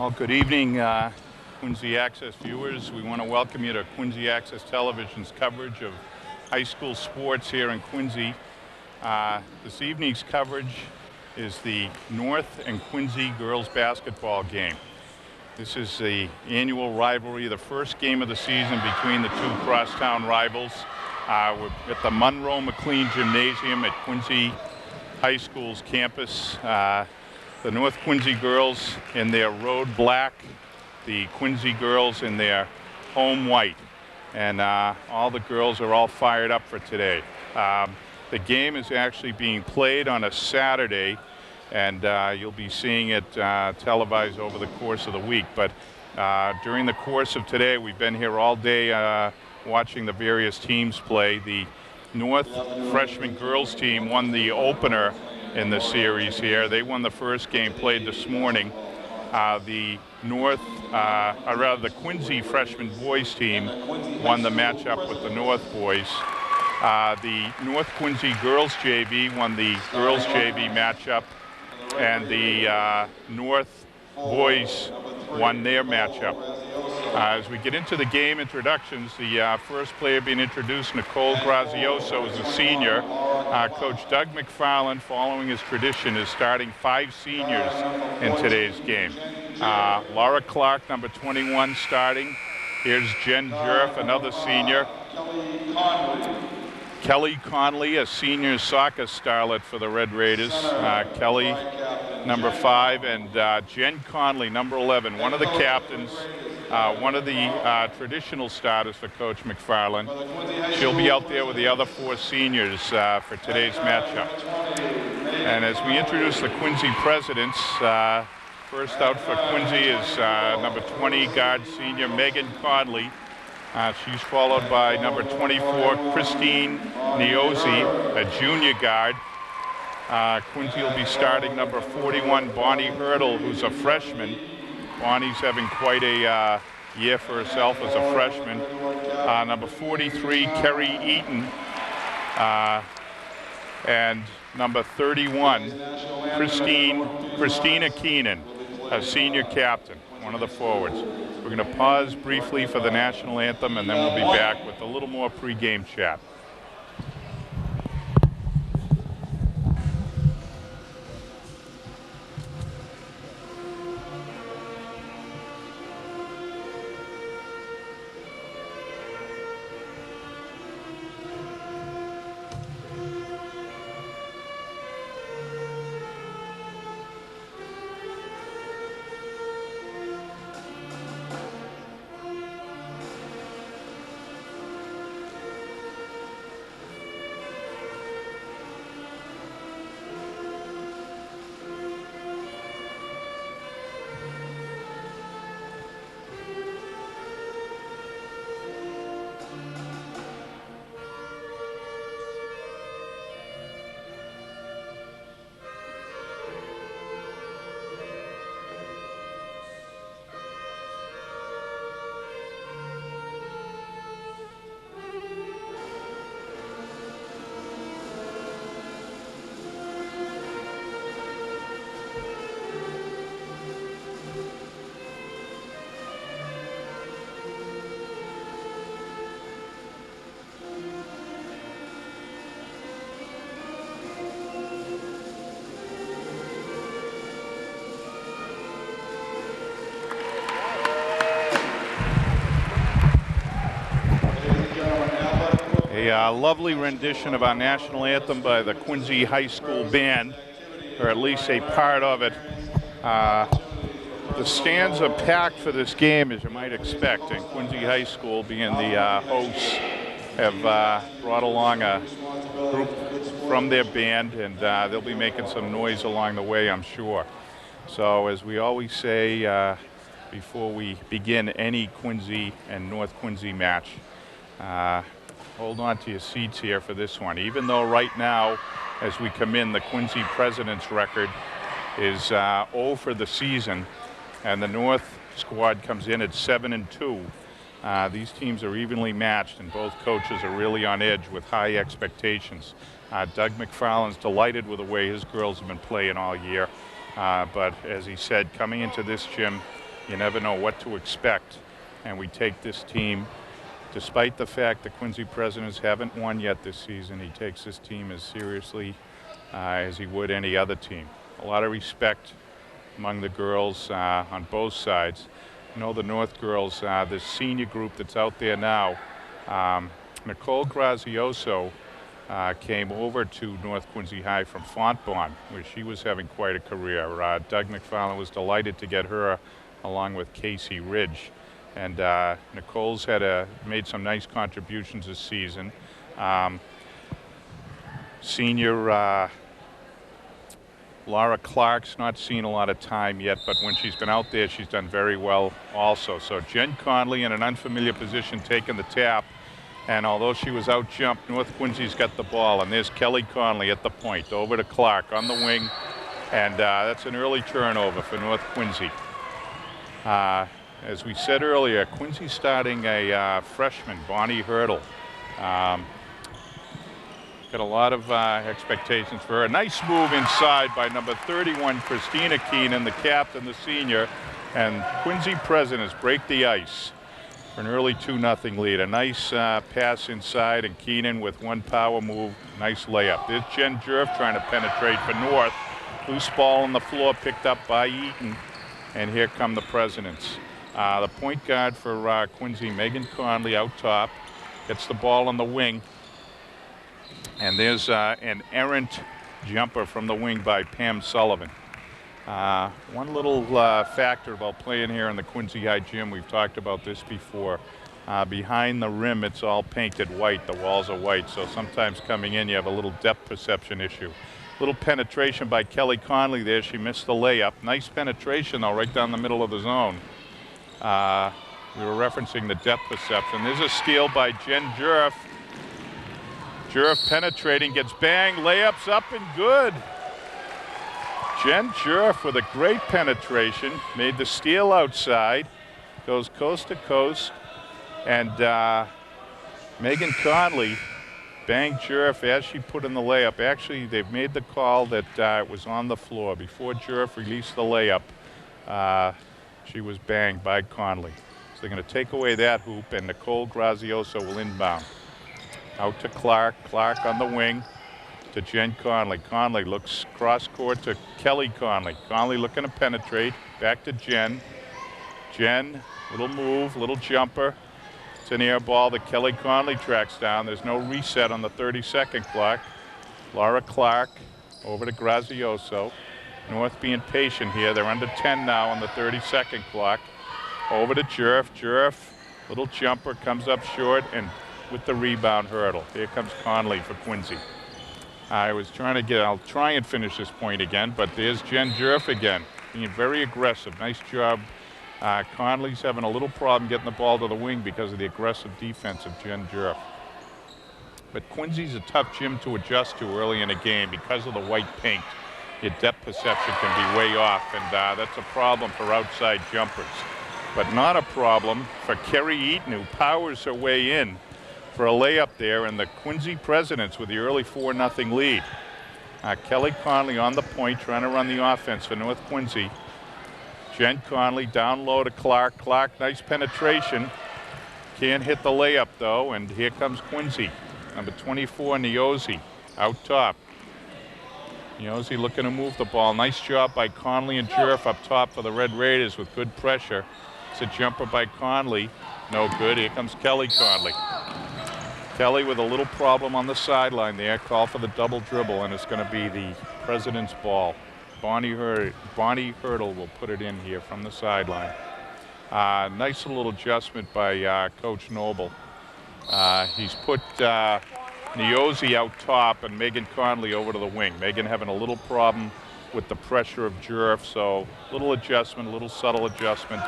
Well, good evening, Quincy Access viewers. We want to welcome you to Quincy Access Television's coverage of high school sports here in Quincy. This evening's coverage is the North and Quincy girls basketball game. This is the annual rivalry, the first game of the season between the two crosstown rivals. We're at the Monroe McLean Gymnasium at Quincy High School's campus. The North Quincy girls in their road black, the Quincy girls in their home white. And all the girls are all fired up for today. The game is actually being played on a Saturday, and you'll be seeing it televised over the course of the week. But during the course of today, we've been here all day watching the various teams play. The North freshman girls team won the opener in the series here. They won the first game played this morning. The Quincy freshman boys team won the matchup with the North boys. The North Quincy girls JV won the girls JV matchup, and the North boys won their matchup. As we get into the game introductions, the first player being introduced, Nicole Grazioso, is a senior. Coach Doug McFarland, following his tradition, is starting 5 seniors in today's game. Laura Clark, number 21, starting. Here's Jen Jerf, another senior. Kelly Conley, a senior soccer starlet for the Red Raiders. Kelly, number 5, and Jen Conley, number 11, one of the captains. One of the traditional starters for Coach McFarland. She'll be out there with the other 4 seniors for today's matchup. And as we introduce the Quincy presidents, first out for Quincy is number 20 guard senior Megan Conley. She's followed by number 24 Christine Neozi, a junior guard. Quincy will be starting number 41 Bonnie Hurdle, who's a freshman. Bonnie's having quite a year for herself as a freshman. Number 43, Kerry Eaton. And number 31, Christina Keenan, a senior captain, one of the forwards. We're going to pause briefly for the national anthem, and then we'll be back with a little more pregame chat. A lovely rendition of our national anthem by the Quincy High School Band, or at least a part of it. The stands are packed for this game, as you might expect, and Quincy High School, being the hosts, have brought along a group from their band, and they'll be making some noise along the way, I'm sure. So as we always say before we begin any Quincy and North Quincy match, hold on to your seats here for this one. Even though right now, as we come in, the Quincy President's record is 0 for the season, and the North squad comes in at 7-2. These teams are evenly matched, and both coaches are really on edge with high expectations. Doug McFarland's delighted with the way his girls have been playing all year. But as he said, coming into this gym, you never know what to expect. And we take this team, despite the fact the Quincy Presidents haven't won yet this season, he takes this team as seriously as he would any other team. A lot of respect among the girls on both sides. You know, the North girls, this senior group that's out there now, Nicole Grazioso came over to North Quincy High from Fontbonne, where she was having quite a career. Doug McFarland was delighted to get her along with Casey Ridge. And Nicole's made some nice contributions this season. Senior Laura Clark's not seen a lot of time yet, but when she's been out there, she's done very well also. So Jen Conley in an unfamiliar position taking the tap. And although she was out-jumped, North Quincy's got the ball. And there's Kelly Conley at the point, over to Clark on the wing. And that's an early turnover for North Quincy. As we said earlier, Quincy starting a freshman, Bonnie Hurdle. Got a lot of expectations for her. A nice move inside by number 31, Christina Keenan, the captain, the senior. And Quincy Presidents break the ice for an early 2-0 lead. A nice pass inside, and Keenan with one power move. Nice layup. There's Jen Jerf trying to penetrate for North. Loose ball on the floor picked up by Eaton. And here come the Presidents. The point guard for Quincy, Megan Conley, out top. Gets the ball on the wing. And there's an errant jumper from the wing by Pam Sullivan. One little factor about playing here in the Quincy High gym, we've talked about this before. Behind the rim, it's all painted white. The walls are white, so sometimes coming in, you have a little depth perception issue. Little penetration by Kelly Conley there. She missed the layup. Nice penetration, though, right down the middle of the zone. We were referencing the depth perception. There's a steal by Jen Jerf. Jerf penetrating, gets banged, layups up and good. Jen Jerf with a great penetration, made the steal outside, goes coast to coast, and Megan Conley banged Jerf as she put in the layup. Actually, they've made the call that it was on the floor. Before Jerf released the layup, she was banged by Conley. So they're going to take away that hoop, and Nicole Grazioso will inbound. Out to Clark. Clark on the wing to Jen Conley. Conley looks cross court to Kelly Conley. Conley looking to penetrate. Back to Jen. Jen, little move, little jumper. It's an air ball that Kelly Conley tracks down. There's no reset on the 30-second clock. Laura Clark over to Grazioso. North being patient here. They're under 10 now on the 30-second clock. Over to Jerf. Jerf, little jumper, comes up short, and with the rebound, Hurdle. Here comes Conley for Quincy. I'll try and finish this point again, but there's Jen Jerf again, being very aggressive. Nice job. Conley's having a little problem getting the ball to the wing because of the aggressive defense of Jen Jerf. But Quincy's a tough gym to adjust to early in a game because of the white paint. Your depth perception can be way off, and that's a problem for outside jumpers. But not a problem for Kerry Eaton, who powers her way in for a layup there, and the Quincy Presidents with the early 4-0 lead. Kelly Conley on the point, trying to run the offense for North Quincy. Jen Conley down low to Clark. Clark, nice penetration. Can't hit the layup, though, and here comes Quincy. Number 24, Niozzi, out top. Niozzi looking to move the ball. Nice job by Conley and Jerf up top for the Red Raiders with good pressure. It's a jumper by Conley. No good. Here comes Kelly Conley. Kelly with a little problem on the sideline there. Call for the double dribble, and it's going to be the President's ball. Bonnie Hurdle will put it in here from the sideline. Nice little adjustment by Coach Noble. He's put Niozzi out top and Megan Conley over to the wing. Megan having a little problem with the pressure of Jerf, so little adjustment, a little subtle adjustment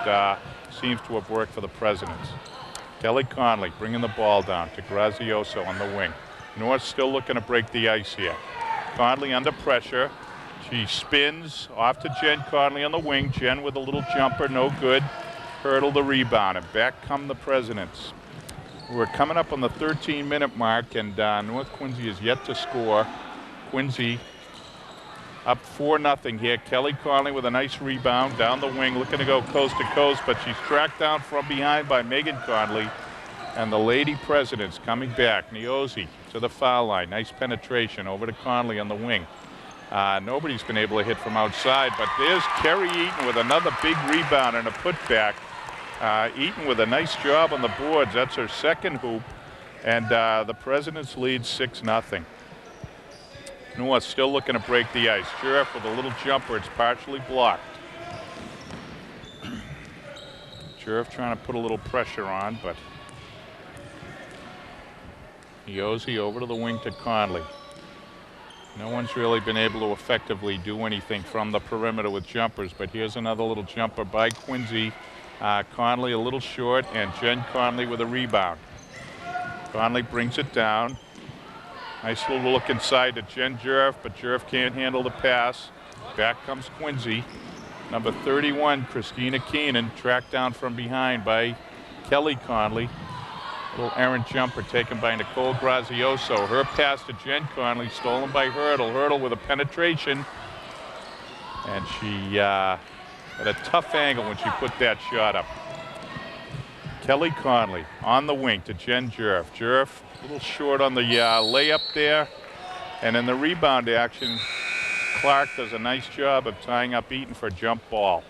seems to have worked for the Presidents. Kelly Conley bringing the ball down to Grazioso on the wing. North still looking to break the ice here. Conley under pressure. She spins off to Jen Conley on the wing. Jen with a little jumper, no good. Hurdle the rebound, and back come the Presidents. We're coming up on the 13-minute mark, and North Quincy is yet to score. Quincy Up 4-0 here. Kelly Conley with a nice rebound down the wing, looking to go coast to coast, but she's tracked down from behind by Megan Conley. And the Lady Presidents coming back. Niosi to the foul line. Nice penetration over to Conley on the wing. Nobody's been able to hit from outside, but there's Kerry Eaton with another big rebound and a putback. Eaton with a nice job on the boards. That's her second hoop. And the Presidents lead 6-0. North still looking to break the ice. Jurf with a little jumper. It's partially blocked. Jurf trying to put a little pressure on, but Niosi over to the wing to Conley. No one's really been able to effectively do anything from the perimeter with jumpers, but here's another little jumper by Quincy. Conley a little short, and Jen Conley with a rebound. Conley brings it down. Nice little look inside to Jen Jurf, but Jurf can't handle the pass. Back comes Quincy. Number 31, Christina Keenan, tracked down from behind by Kelly Conley. Little errant jumper taken by Nicole Grazioso. Her pass to Jen Conley, stolen by Hurdle. Hurdle with a penetration. And she had a tough angle when she put that shot up. Kelly Conley on the wing to Jen Jurf. Jurf a little short on the layup there. And in the rebound action, Clark does a nice job of tying up Eaton for a jump ball.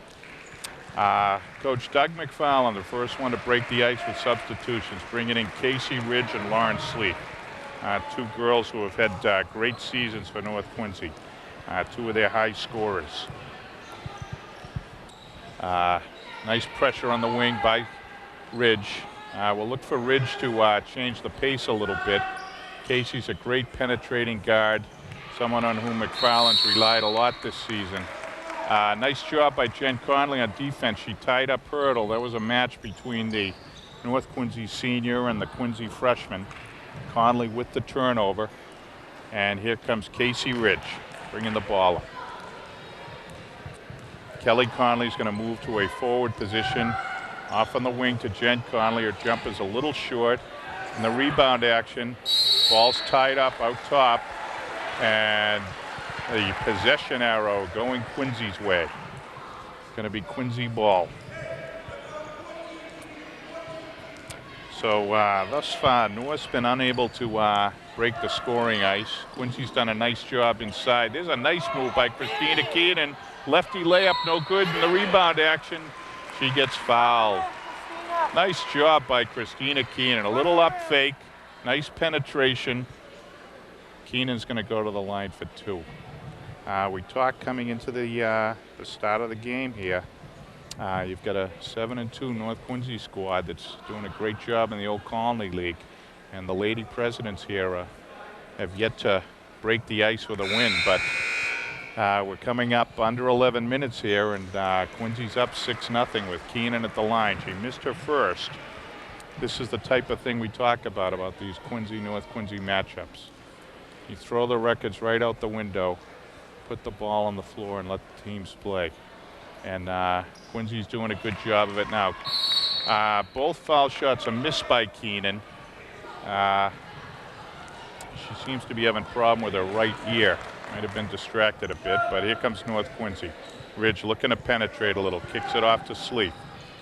Coach Doug McFarland, the first one to break the ice with substitutions, bringing in Casey Ridge and Lauren Sleep. Two girls who have had great seasons for North Quincy. Two of their high scorers. Nice pressure on the wing by Ridge. We'll look for Ridge to change the pace a little bit. Casey's a great penetrating guard, someone on whom McFarland's relied a lot this season. Nice job by Jen Conley on defense. She tied up Hurdle. That was a match between the North Quincy senior and the Quincy freshman. Conley with the turnover. And here comes Casey Ridge bringing the ball up. Kelly Conley's going to move to a forward position. Off on the wing to Jen Conley. Her jumper's a little short. In the rebound action, ball's tied up out top. And the possession arrow going Quincy's way. It's going to be Quincy ball. So thus far, North's been unable to break the scoring ice. Quincy's done a nice job inside. There's a nice move by Christina Keenan. Lefty layup, no good. In the rebound action, she gets fouled. Nice job by Christina Keenan. A little up fake. Nice penetration. Keenan's going to go to the line for two. We talked coming into the start of the game here. You've got a 7-2 North Quincy squad that's doing a great job in the Old Colony League. And the Lady Presidents here have yet to break the ice with a win. But we're coming up under 11 minutes here, and Quincy's up 6-0 with Keenan at the line. She missed her first. This is the type of thing we talk about these Quincy-North Quincy matchups. You throw the records right out the window, put the ball on the floor, and let the teams play. And Quincy's doing a good job of it now. Both foul shots are missed by Keenan. She seems to be having a problem with her right ear. Might have been distracted a bit, but here comes North Quincy. Ridge looking to penetrate a little, kicks it off to Sleep.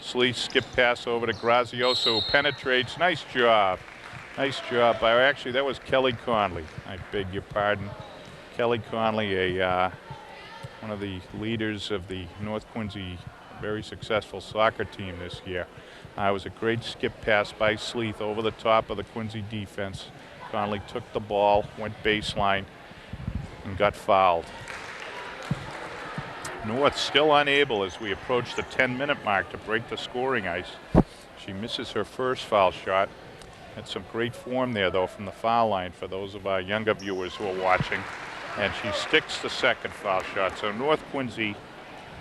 Sleep skip pass over to Grazioso, who penetrates. Nice job. Nice job by her. Actually, that was Kelly Conley. I beg your pardon. Kelly Conley, one of the leaders of the North Quincy very successful soccer team this year. It was a great skip pass by Sleeth over the top of the Quincy defense. Conley took the ball, went baseline, and got fouled. North still unable as we approach the 10-minute mark to break the scoring ice. She misses her first foul shot. Had some great form there, though, from the foul line for those of our younger viewers who are watching. And she sticks the second foul shot. So North Quincy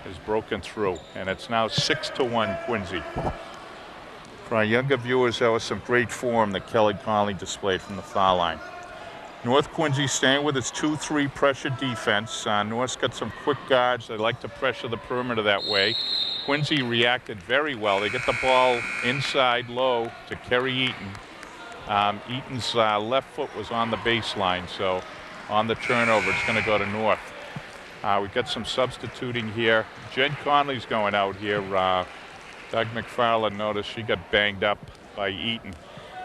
is broken through, and it's now 6-1 Quincy. For our younger viewers, that was some great form that Kelly Conley displayed from the foul line. North Quincy staying with its 2-3 pressure defense. North's got some quick guards. They like to pressure the perimeter that way. Quincy reacted very well. They get the ball inside low to Kerry Eaton. Eaton's left foot was on the baseline, so on the turnover, it's going to go to North. We've got some substituting here. Jen Conley's going out here. Doug McFarland noticed she got banged up by Eaton.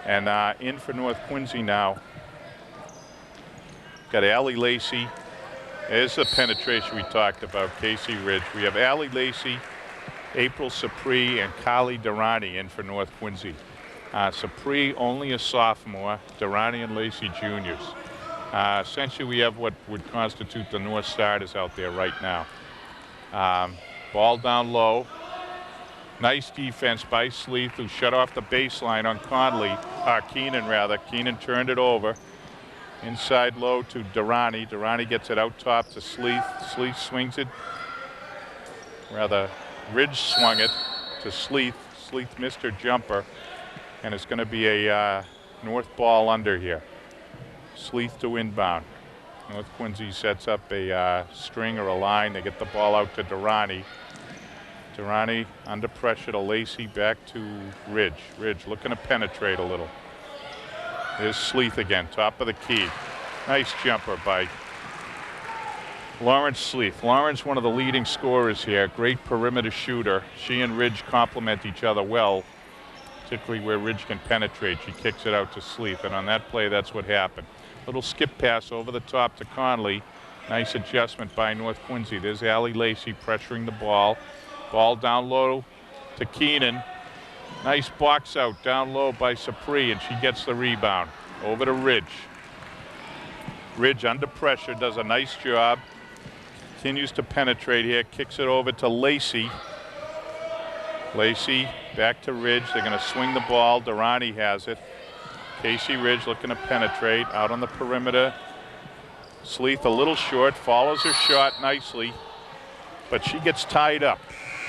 And in for North Quincy now. Got Allie Lacey. There's the penetration we talked about, Casey Ridge. We have Allie Lacey, April Sapri, and Carly Durrani in for North Quincy. Sapri only a sophomore, Durrani and Lacey juniors. Essentially, we have what would constitute the North starters out there right now. Ball down low. Nice defense by Sleeth, who shut off the baseline on Keenan rather. Keenan turned it over. Inside low to Durrani. Durrani gets it out top to Sleeth. Sleeth swings it. Rather, Ridge swung it to Sleeth. Sleeth missed her jumper. And it's going to be a North ball under here. Sleeth to inbound. North Quincy sets up a string or a line. They get the ball out to Durrani. Durrani under pressure to Lacey, back to Ridge. Ridge looking to penetrate a little. There's Sleeth again, top of the key. Nice jumper by Lawrence Sleeth. Lawrence, one of the leading scorers here, great perimeter shooter. She and Ridge complement each other well, particularly where Ridge can penetrate. She kicks it out to Sleeth, and on that play, that's what happened. Little skip pass over the top to Conley. Nice adjustment by North Quincy. There's Allie Lacey pressuring the ball. Ball down low to Keenan. Nice box out down low by Sapri, and she gets the rebound. Over to Ridge. Ridge under pressure, does a nice job. Continues to penetrate here, kicks it over to Lacey. Lacey back to Ridge. They're going to swing the ball. Durrani has it. Casey Ridge looking to penetrate out on the perimeter. Sleeth a little short, follows her shot nicely, but she gets tied up.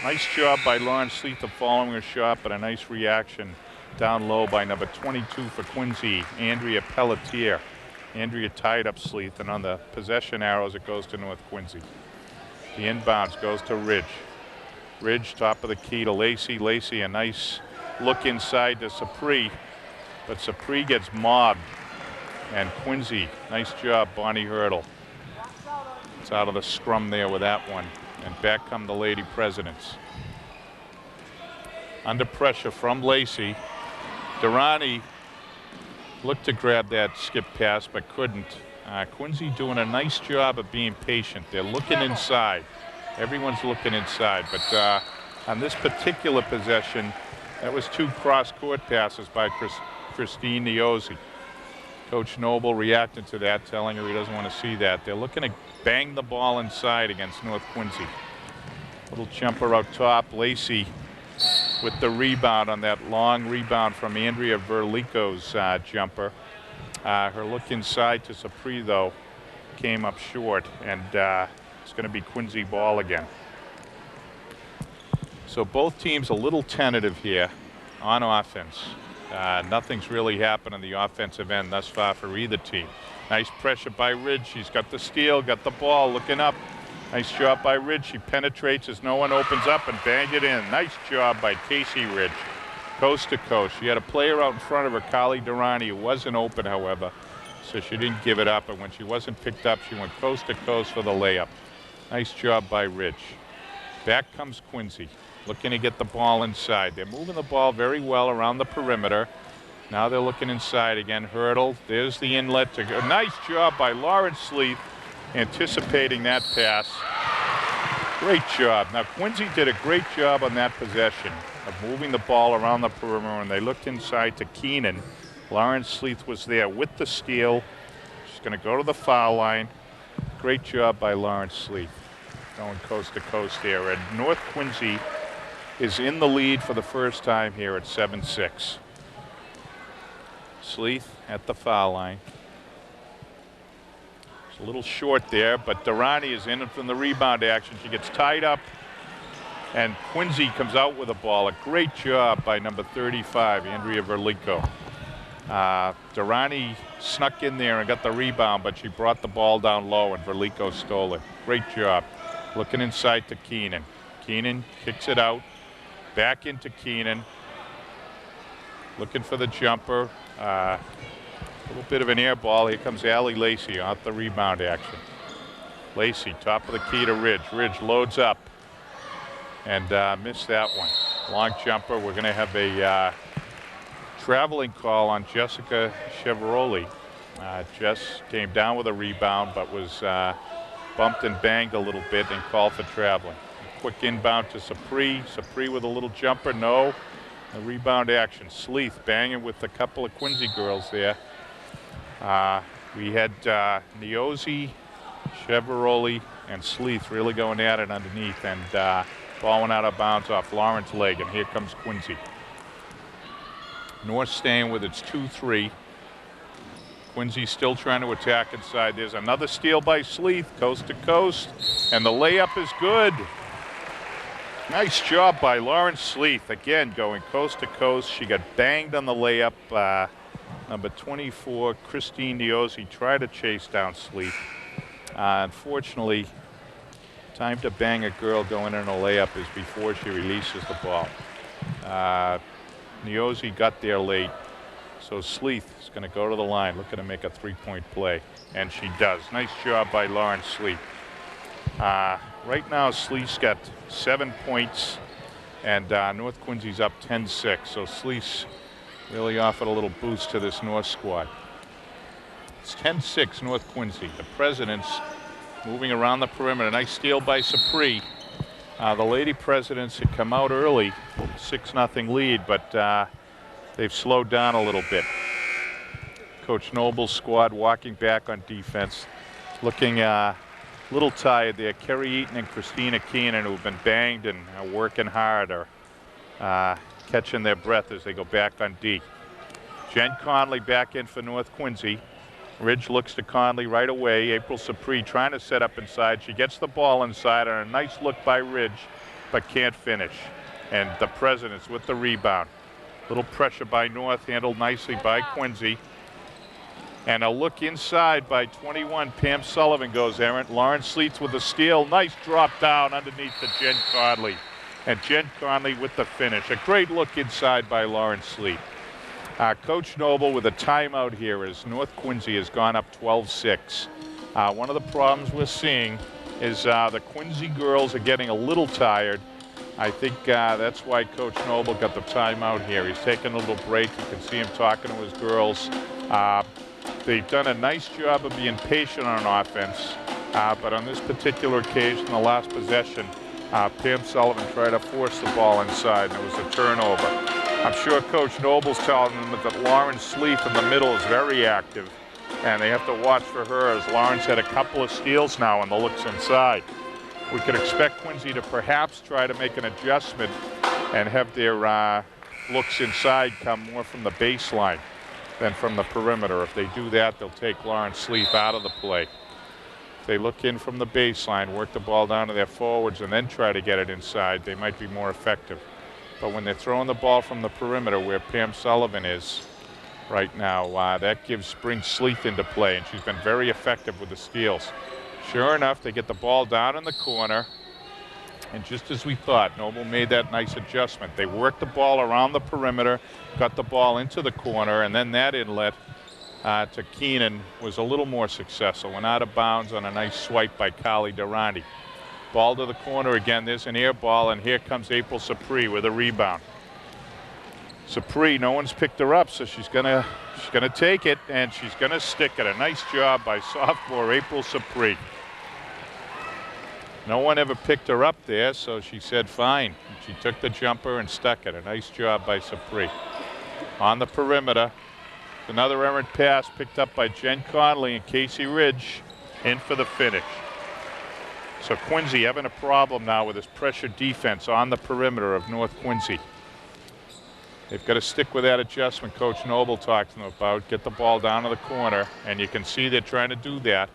Nice job by Lawrence Sleeth of following her shot, but a nice reaction down low by number 22 for Quincy, Andrea Pelletier. Andrea tied up Sleeth, and on the possession arrows, it goes to North Quincy. The inbounds goes to Ridge. Ridge, top of the key to Lacey. Lacey, a nice look inside to Sapri, but Sapri gets mobbed. And Quincy, nice job, Bonnie Hurdle. It's out of the scrum there with that one. And back come the Lady Presidents. Under pressure from Lacey. Durrani looked to grab that skip pass, but couldn't. Quincy doing a nice job of being patient. They're looking inside. Everyone's looking inside, but on this particular possession, that was 2 cross-court passes by Christine Niozzi. Coach Noble reacted to that, telling her he doesn't want to see that. They're looking to bang the ball inside against North Quincy. Little jumper out top. Lacey with the rebound on that long rebound from Andrea Verlico's jumper. Her look inside to Sapri, though, came up short, and it's going to be Quincy ball again. So both teams a little tentative here on offense. Nothing's really happened on the offensive end thus far for either team. Nice pressure by Ridge. She's got the steal, got the ball, looking up. Nice job by Ridge. She penetrates as no one opens up and banged it in. Nice job by Casey Ridge. Coast to coast. She had a player out in front of her, Carly Durrani, who wasn't open, however, so she didn't give it up. And when she wasn't picked up, she went coast to coast for the layup. Nice job by Ridge. Back comes Quincy, looking to get the ball inside. They're moving the ball very well around the perimeter. Now they're looking inside again. Hurdle. There's the inlet. Nice job by Lawrence Sleeth, anticipating that pass. Great job. Now Quincy did a great job on that possession of moving the ball around the perimeter, and they looked inside to Keenan. Lawrence Sleeth was there with the steal. She's going to go to the foul line. Great job by Lawrence Sleeth, going coast to coast here. And North Quincy is in the lead for the first time here at 7-6. Sleeth at the foul line. It's a little short there, but Durrani is in from the rebound action. She gets tied up, and Quincy comes out with the ball. A great job by number 35, Andrea Verlico. Durrani snuck in there and got the rebound, but she brought the ball down low, and Verlico stole it. Great job. Looking inside to Keenan. Keenan kicks it out. Back into Keenan. Looking for the jumper. A little bit of an air ball. Here comes Allie Lacey off the rebound action. Lacey, top of the key to Ridge. Ridge loads up and missed that one. Long jumper. We're going to have a traveling call on Jessica Cheveroli. Jess came down with a rebound, but was bumped and banged a little bit and called for traveling. A quick inbound to Sapri. Sapri with a little jumper, no. The rebound action. Sleeth banging with a couple of Quincy girls there. We had Niosi, Cheveroli, and Sleeth really going at it underneath, and ball went out of bounds off Lauren's leg, and here comes Quincy. North staying with its 2-3. Quincy still trying to attack inside. There's another steal by Sleeth, coast to coast, and the layup is good. Nice job by Lauren Sleeth, again going coast to coast. She got banged on the layup. Number 24, Christine Niosi, tried to chase down Sleeth. Unfortunately, time to bang a girl going in a layup is before she releases the ball. Niosi got there late, so Sleeth is going to go to the line, looking to make a three-point play, and she does. Nice job by Lauren Sleeth. Right now, Sleeth's got 7 points, and North Quincy's up 10-6, so Sleeth's really offered a little boost to this North squad. It's 10-6 North Quincy. The Presidents moving around the perimeter. Nice steal by Sapri. The Lady Presidents had come out early, 6-0 lead, but they've slowed down a little bit. Coach Noble's squad walking back on defense, looking a little tired there. Kerry Eaton and Christina Keenan, who've been banged and are working hard, are catching their breath as they go back on D. Jen Conley back in for North Quincy. Ridge looks to Conley right away. April Sapri trying to set up inside. She gets the ball inside on a nice look by Ridge, but can't finish. And the Presidents with the rebound. Little pressure by North, handled nicely by Quincy. And a look inside by 21. Pam Sullivan goes errant. Lauren Sleeth with the steal. Nice drop down underneath to Jen Conley. And Jen Conley with the finish. A great look inside by Lauren Sleeth. Coach Noble with a timeout here as North Quincy has gone up 12-6. One of the problems we're seeing is the Quincy girls are getting a little tired. I think that's why Coach Noble got the timeout here. He's taking a little break. You can see him talking to his girls. They've done a nice job of being patient on offense, but on this particular occasion, the last possession, Pam Sullivan tried to force the ball inside, and it was a turnover. I'm sure Coach Noble's telling them that Lauren Sleeth in the middle is very active, and they have to watch for her as Lauren's had a couple of steals now on the looks inside. We could expect Quincy to perhaps try to make an adjustment and have their looks inside come more from the baseline than from the perimeter. If they do that, they'll take Lauren Sleeth out of the play. If they look in from the baseline, work the ball down to their forwards, and then try to get it inside, they might be more effective. But when they're throwing the ball from the perimeter where Pam Sullivan is right now, that brings Sleeth into play, and she's been very effective with the steals. Sure enough, they get the ball down in the corner, and just as we thought, Noble made that nice adjustment. They worked the ball around the perimeter, got the ball into the corner, and then that inlet to Keenan was a little more successful. Went out of bounds on a nice swipe by Kali Durrani. Ball to the corner again. There's an air ball, and here comes April Sapri with a rebound. Sapri, no one's picked her up, so she's gonna take it, and she's gonna stick it. A nice job by sophomore April Sapri. No one ever picked her up there, so she said fine. She took the jumper and stuck it. A nice job by Sapri. On the perimeter, another errant pass picked up by Jen Conley and Casey Ridge in for the finish. So Quincy having a problem now with his pressure defense on the perimeter of North Quincy. They've got to stick with that adjustment Coach Noble talked to them about. Get the ball down to the corner, and you can see they're trying to do that.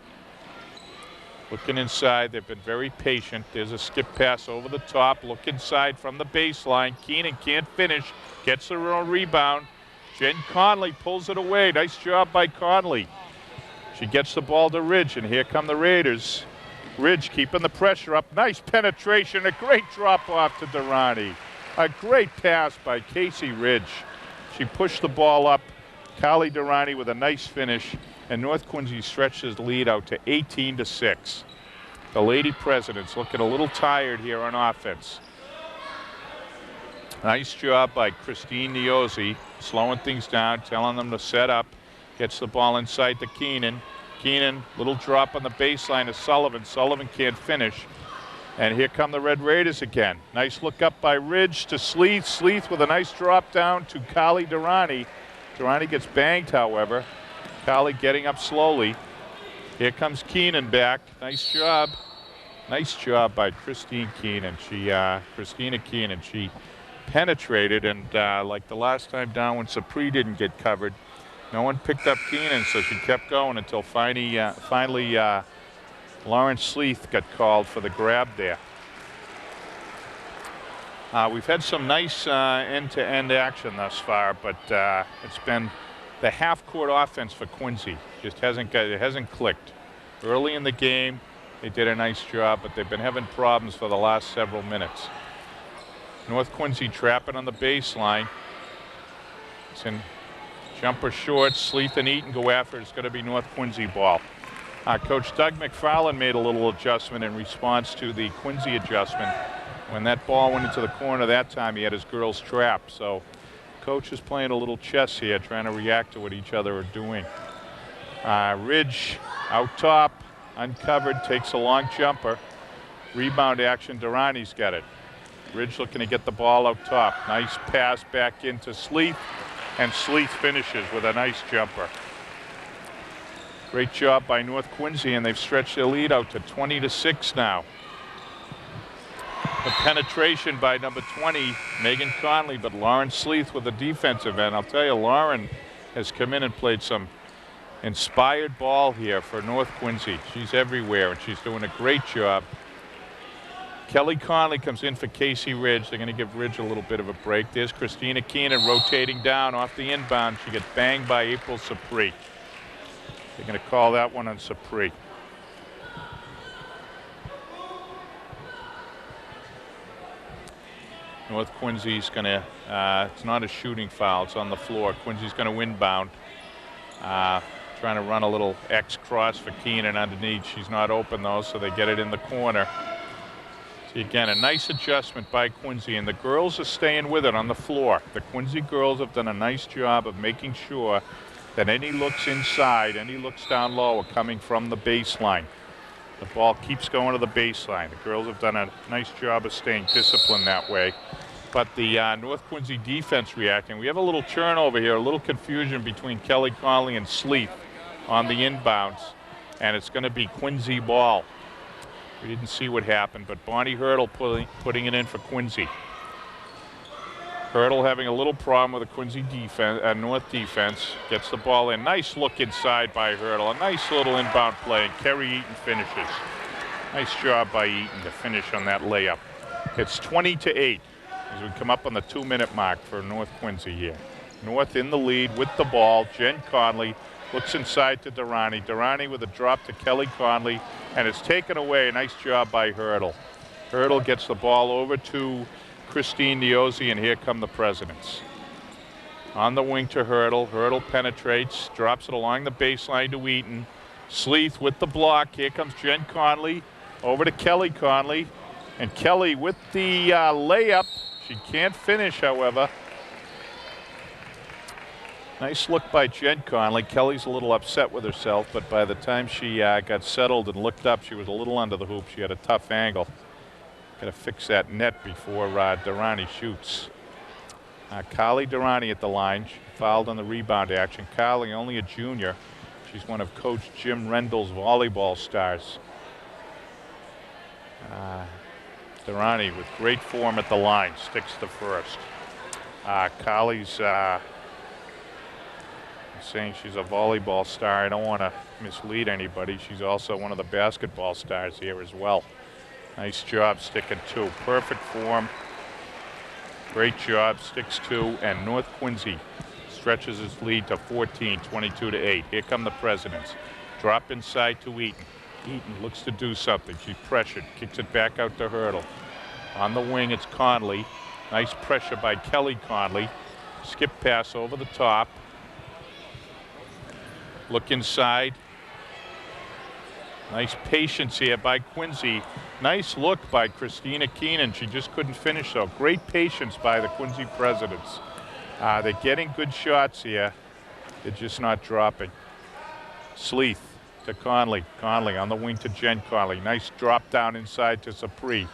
Looking inside, they've been very patient. There's a skip pass over the top. Look inside from the baseline. Keenan can't finish. Gets her own rebound. Jen Conley pulls it away. Nice job by Conley. She gets the ball to Ridge, and here come the Raiders. Ridge keeping the pressure up. Nice penetration. A great drop off to Durrani. A great pass by Casey Ridge. She pushed the ball up. Kali Durrani with a nice finish. And North Quincy stretches the lead out to 18-6. The Lady Presidents looking a little tired here on offense. Nice job by Christine Niozzi, slowing things down, telling them to set up. Gets the ball inside to Keenan. Keenan, little drop on the baseline to Sullivan. Sullivan can't finish. And here come the Red Raiders again. Nice look up by Ridge to Sleeth. Sleeth with a nice drop down to Kali Durrani. Durrani gets banged, however. Kali getting up slowly. Here comes Keenan back. Nice job. Nice job by Christina Keenan. She penetrated, and like the last time down when Sapri didn't get covered, no one picked up Keenan, so she kept going until finally Lawrence Sleeth got called for the grab there. We've had some nice end-to-end action thus far, but it's been the half-court offense for Quincy. It hasn't clicked. Early in the game, they did a nice job, but they've been having problems for the last several minutes. North Quincy trapping on the baseline. It's in jumper short. Sleeth and Eaton go after it. It's going to be North Quincy ball. Coach Doug McFarland made a little adjustment in response to the Quincy adjustment. When that ball went into the corner that time, he had his girls trapped. So coach is playing a little chess here, trying to react to what each other are doing. Ridge out top, uncovered, takes a long jumper. Rebound action, Durrani's got it. Ridge looking to get the ball out top. Nice pass back into Sleeth, and Sleeth finishes with a nice jumper. Great job by North Quincy, and they've stretched their lead out to 20-6 now. The penetration by number 20, Megan Conley, but Lauren Sleeth with the defensive end. I'll tell you, Lauren has come in and played some inspired ball here for North Quincy. She's everywhere, and she's doing a great job. Kelly Conley comes in for Casey Ridge. They're going to give Ridge a little bit of a break. There's Christina Keenan rotating down off the inbound. She gets banged by April Sapri. They're going to call that one on Sapri. North Quincy's going to, it's not a shooting foul, it's on the floor. Quincy's going to inbound. Trying to run a little X cross for Keenan underneath. She's not open though, so they get it in the corner. See, again, a nice adjustment by Quincy, and the girls are staying with it on the floor. The Quincy girls have done a nice job of making sure that any looks inside, any looks down low are coming from the baseline. The ball keeps going to the baseline. The girls have done a nice job of staying disciplined that way. But the North Quincy defense reacting. We have a little turnover here, a little confusion between Kelly Conley and Sleeth on the inbounds, and it's going to be Quincy ball. We didn't see what happened, but Bonnie Hurdle putting it in for Quincy. Hurdle having a little problem with the Quincy defense, North defense. Gets the ball in. Nice look inside by Hurdle. A nice little inbound play, and Kerry Eaton finishes. Nice job by Eaton to finish on that layup. It's 20-8 as we come up on the 2-minute mark for North Quincy here. North in the lead with the ball. Jen Conley looks inside to Durrani. Durrani with a drop to Kelly Conley, and it's taken away. Nice job by Hurdle. Hurdle gets the ball over to Christine Niozzi, and here come the Presidents. On the wing to Hurdle. Hurdle penetrates, drops it along the baseline to Eaton. Sleeth with the block. Here comes Jen Conley over to Kelly Conley. And Kelly with the layup. She can't finish, however. Nice look by Jen Conley. Kelly's a little upset with herself, but by the time she got settled and looked up, she was a little under the hoop. She had a tough angle. Got to fix that net before Durrani shoots. Kali Durrani at the line. She fouled on the rebound action. Kali, only a junior. She's one of Coach Jim Rendell's volleyball stars. Durrani with great form at the line. Sticks the first. Kali's saying she's a volleyball star. I don't want to mislead anybody. She's also one of the basketball stars here as well. Nice job sticking two. Perfect form. Great job. Sticks two. And North Quincy stretches its lead to 14, 22-8. Here come the Presidents. Drop inside to Eaton. Eaton looks to do something. She's pressured. Kicks it back out to Hurdle. On the wing, it's Conley. Nice pressure by Kelly Conley. Skip pass over the top. Look inside. Nice patience here by Quincy. Nice look by Christina Keenan. She just couldn't finish though. Great patience by the Quincy Presidents. They're getting good shots here. They're just not dropping. Sleeth to Conley. Conley on the wing to Jen Conley. Nice drop down inside to Sapri.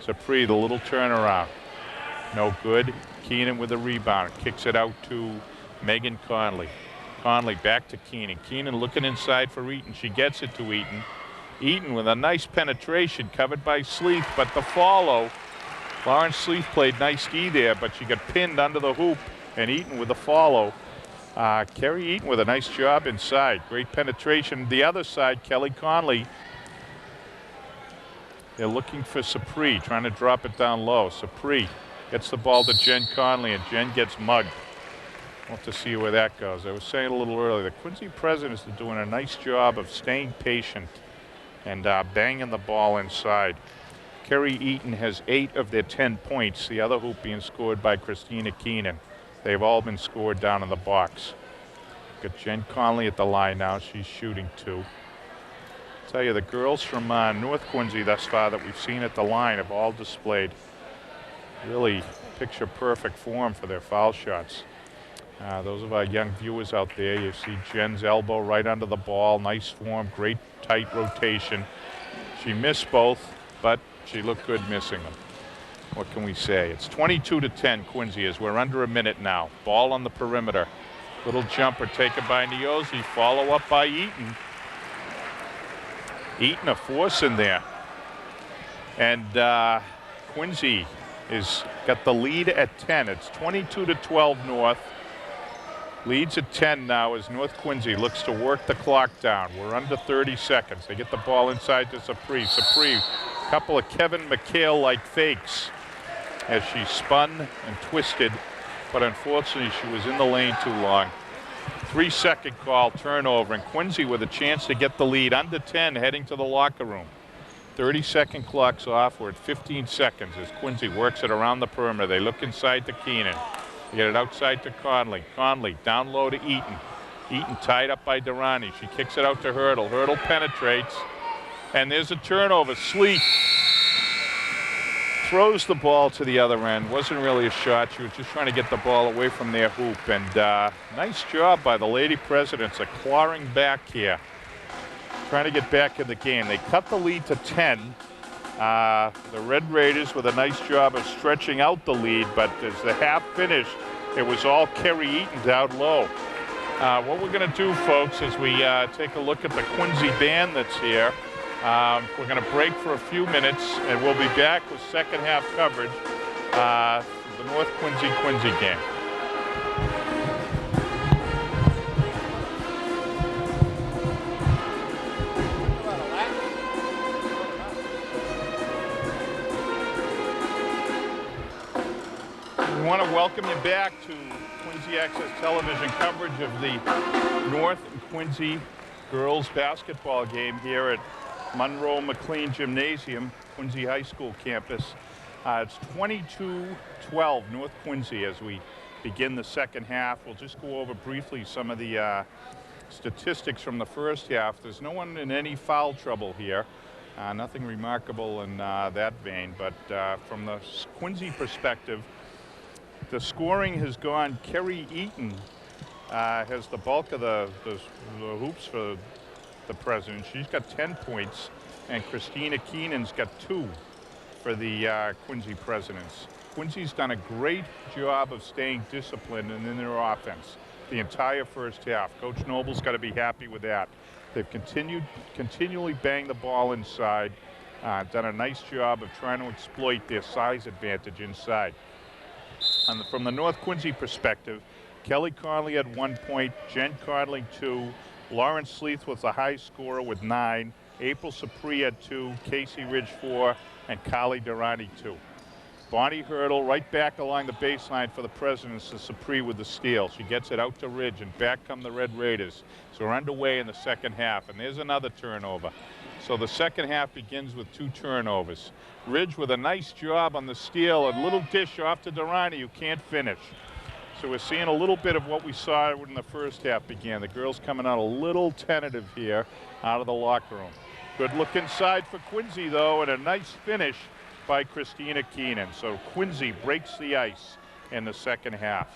Sapri, the little turnaround. No good. Keenan with a rebound. Kicks it out to Megan Conley. Conley back to Keenan. Keenan looking inside for Eaton. She gets it to Eaton. Eaton with a nice penetration covered by Sleeth, but the follow. Lawrence Sleeth played nice D there, but she got pinned under the hoop, and Eaton with the follow. Kerry Eaton with a nice job inside. Great penetration. The other side, Kelly Conley. They're looking for Sapri, trying to drop it down low. Sapri gets the ball to Jen Conley, and Jen gets mugged. We'll have to see where that goes. I was saying a little earlier, the Quincy Presidents are doing a nice job of staying patient and banging the ball inside. Kerry Eaton has 8 of their 10 points, the other hoop being scored by Christina Keenan. They've all been scored down in the box. Got Jen Conley at the line now. She's shooting 2. I'll tell you, the girls from North Quincy thus far that we've seen at the line have all displayed really picture-perfect form for their foul shots. Those of our young viewers out there, you see Jen's elbow right under the ball. Nice form, great tight rotation. She missed both, but she looked good missing them. What can we say? It's 22-10 Quincy as we're under a minute now. Ball on the perimeter. Little jumper taken by Niozzi. Follow up by Eaton. Eaton a force in there. And Quincy is got the lead at 10. It's 22-12 North. Leads at 10 now as North Quincy looks to work the clock down. We're under 30 seconds. They get the ball inside to Sapri. Sapri, a couple of Kevin McHale-like fakes as she spun and twisted, but unfortunately she was in the lane too long. 3-second call, turnover, and Quincy with a chance to get the lead under 10 heading to the locker room. 30-second clock's off. We're at 15 seconds as Quincy works it around the perimeter. They look inside to Keenan. They get it outside to Conley. Conley down low to Eaton. Eaton tied up by Durrani. She kicks it out to Hurdle. Hurdle penetrates, and there's a turnover. Sleeth throws the ball to the other end. Wasn't really a shot. She was just trying to get the ball away from their hoop. And nice job by the Lady Presidents of clawing back here, trying to get back in the game. They cut the lead to 10. The Red Raiders with a nice job of stretching out the lead, but as the half finished, it was all Kerry Eaton down low. What we're going to do, folks, is we take a look at the Quincy band that's here. We're going to break for a few minutes, and we'll be back with second half coverage of the North Quincy game. We want to welcome you back to Quincy Access Television coverage of the North and Quincy girls basketball game here at Monroe McLean Gymnasium, Quincy High School campus. It's 22-12 North Quincy as we begin the second half. We'll just go over briefly some of the statistics from the first half. There's no one in any foul trouble here. Nothing remarkable in that vein, but from the Quincy perspective, the scoring has gone. Kerry Eaton has the bulk of the hoops for the President. She's got 10 points, and Christina Keenan's got 2 for the Quincy Presidents. Quincy's done a great job of staying disciplined in their offense the entire first half. Coach Noble's got to be happy with that. They've continually banged the ball inside, done a nice job of trying to exploit their size advantage inside. From the North Quincy perspective, Kelly Conley had 1 point, Jen Conley 2, Lawrence Sleeth was the high scorer with 9, April Sapri had 2, Casey Ridge 4, and Carly Durrani 2. Bonnie Hurdle right back along the baseline for the Presidents to Sapri with the steal. She gets it out to Ridge, and back come the Red Raiders. So we're underway in the second half, and there's another turnover. So the second half begins with 2 turnovers. Ridge with a nice job on the steal, a little dish off to Durrani who can't finish. So we're seeing a little bit of what we saw when the first half began. The girls coming out a little tentative here out of the locker room. Good look inside for Quincy, though, and a nice finish by Christina Keenan. So Quincy breaks the ice in the second half.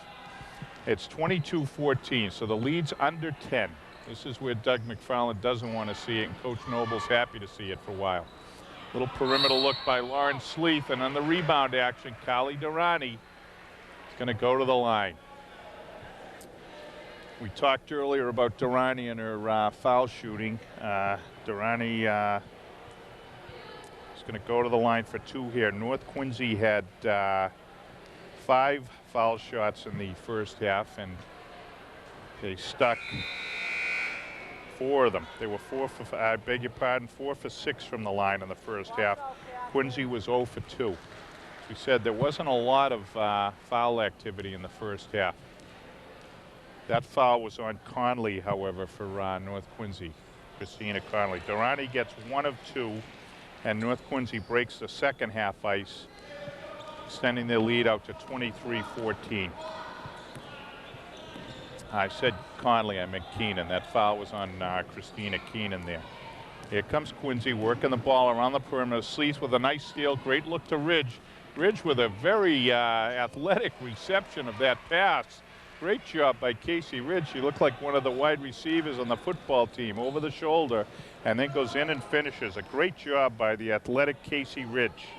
It's 22-14, so the lead's under 10. This is where Doug McFarland doesn't want to see it, and Coach Noble's happy to see it for a while. Little perimeter look by Lauren Sleeth, and on the rebound action, Kali Durrani is going to go to the line. We talked earlier about Durrani and her foul shooting. Durrani is going to go to the line for 2 here. North Quincy had 5 foul shots in the first half, and they stuck 4 of them. They were 4 for, I beg your pardon, 4 for 6 from the line in the first half. Quincy was 0 for 2. As we said, there wasn't a lot of foul activity in the first half. That foul was on Conley, however, for North Quincy, Christina Conley. Durrani gets 1 of 2, and North Quincy breaks the second half ice, extending their lead out to 23-14. I said Conley, I meant Keenan. That foul was on Christina Keenan there. Here comes Quincy working the ball around the perimeter. Sleeth with a nice steal. Great look to Ridge. Ridge with a very athletic reception of that pass. Great job by Casey Ridge. She looked like one of the wide receivers on the football team, over the shoulder, and then goes in and finishes. A great job by the athletic Casey Ridge.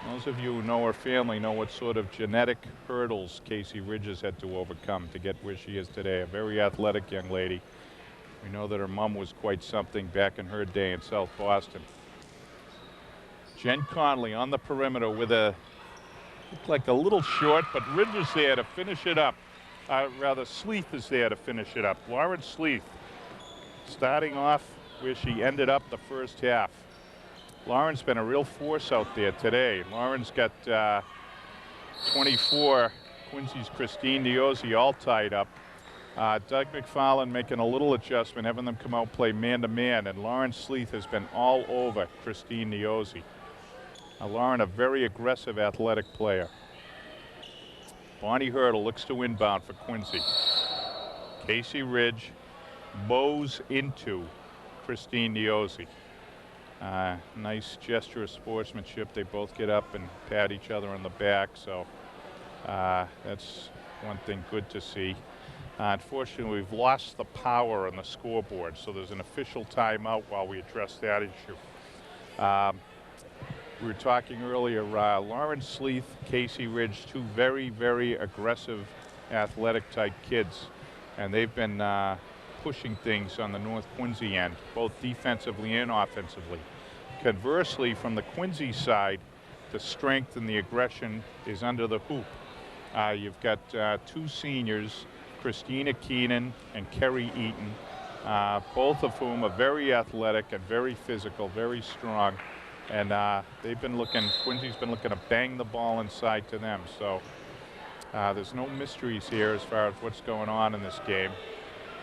Those of you who know her family know what sort of genetic hurdles Casey Ridge has had to overcome to get where she is today. A very athletic young lady. We know that her mom was quite something back in her day in South Boston. Jen Conley on the perimeter with a, looked like a little short, but Ridge is there to finish it up. Rather, Sleeth is there to finish it up. Lauren Sleeth starting off where she ended up the first half. Lauren's been a real force out there today. Lauren's got 24. Quincy's Christine Diozzi all tied up. Doug McFarland making a little adjustment, having them come out play man-to-man, and Lauren Sleeth has been all over Christine Diozzi. Lauren, a very aggressive, athletic player. Bonnie Hurdle looks to inbound for Quincy. Casey Ridge bows into Christine Diozzi. Nice gesture of sportsmanship. They both get up and pat each other on the back, so that's one thing good to see. Unfortunately, we've lost the power on the scoreboard, so there's an official timeout while we address that issue. We were talking earlier, Lauren Sleeth, Casey Ridge, 2 very, very aggressive, athletic-type kids, and they've been pushing things on the North Quincy end, both defensively and offensively. Conversely, from the Quincy side, the strength and the aggression is under the hoop. You've got 2 seniors, Christina Keenan and Kerry Eaton, both of whom are very athletic and very physical, very strong. And they've been looking, Quincy's been looking to bang the ball inside to them. So there's no mysteries here as far as what's going on in this game.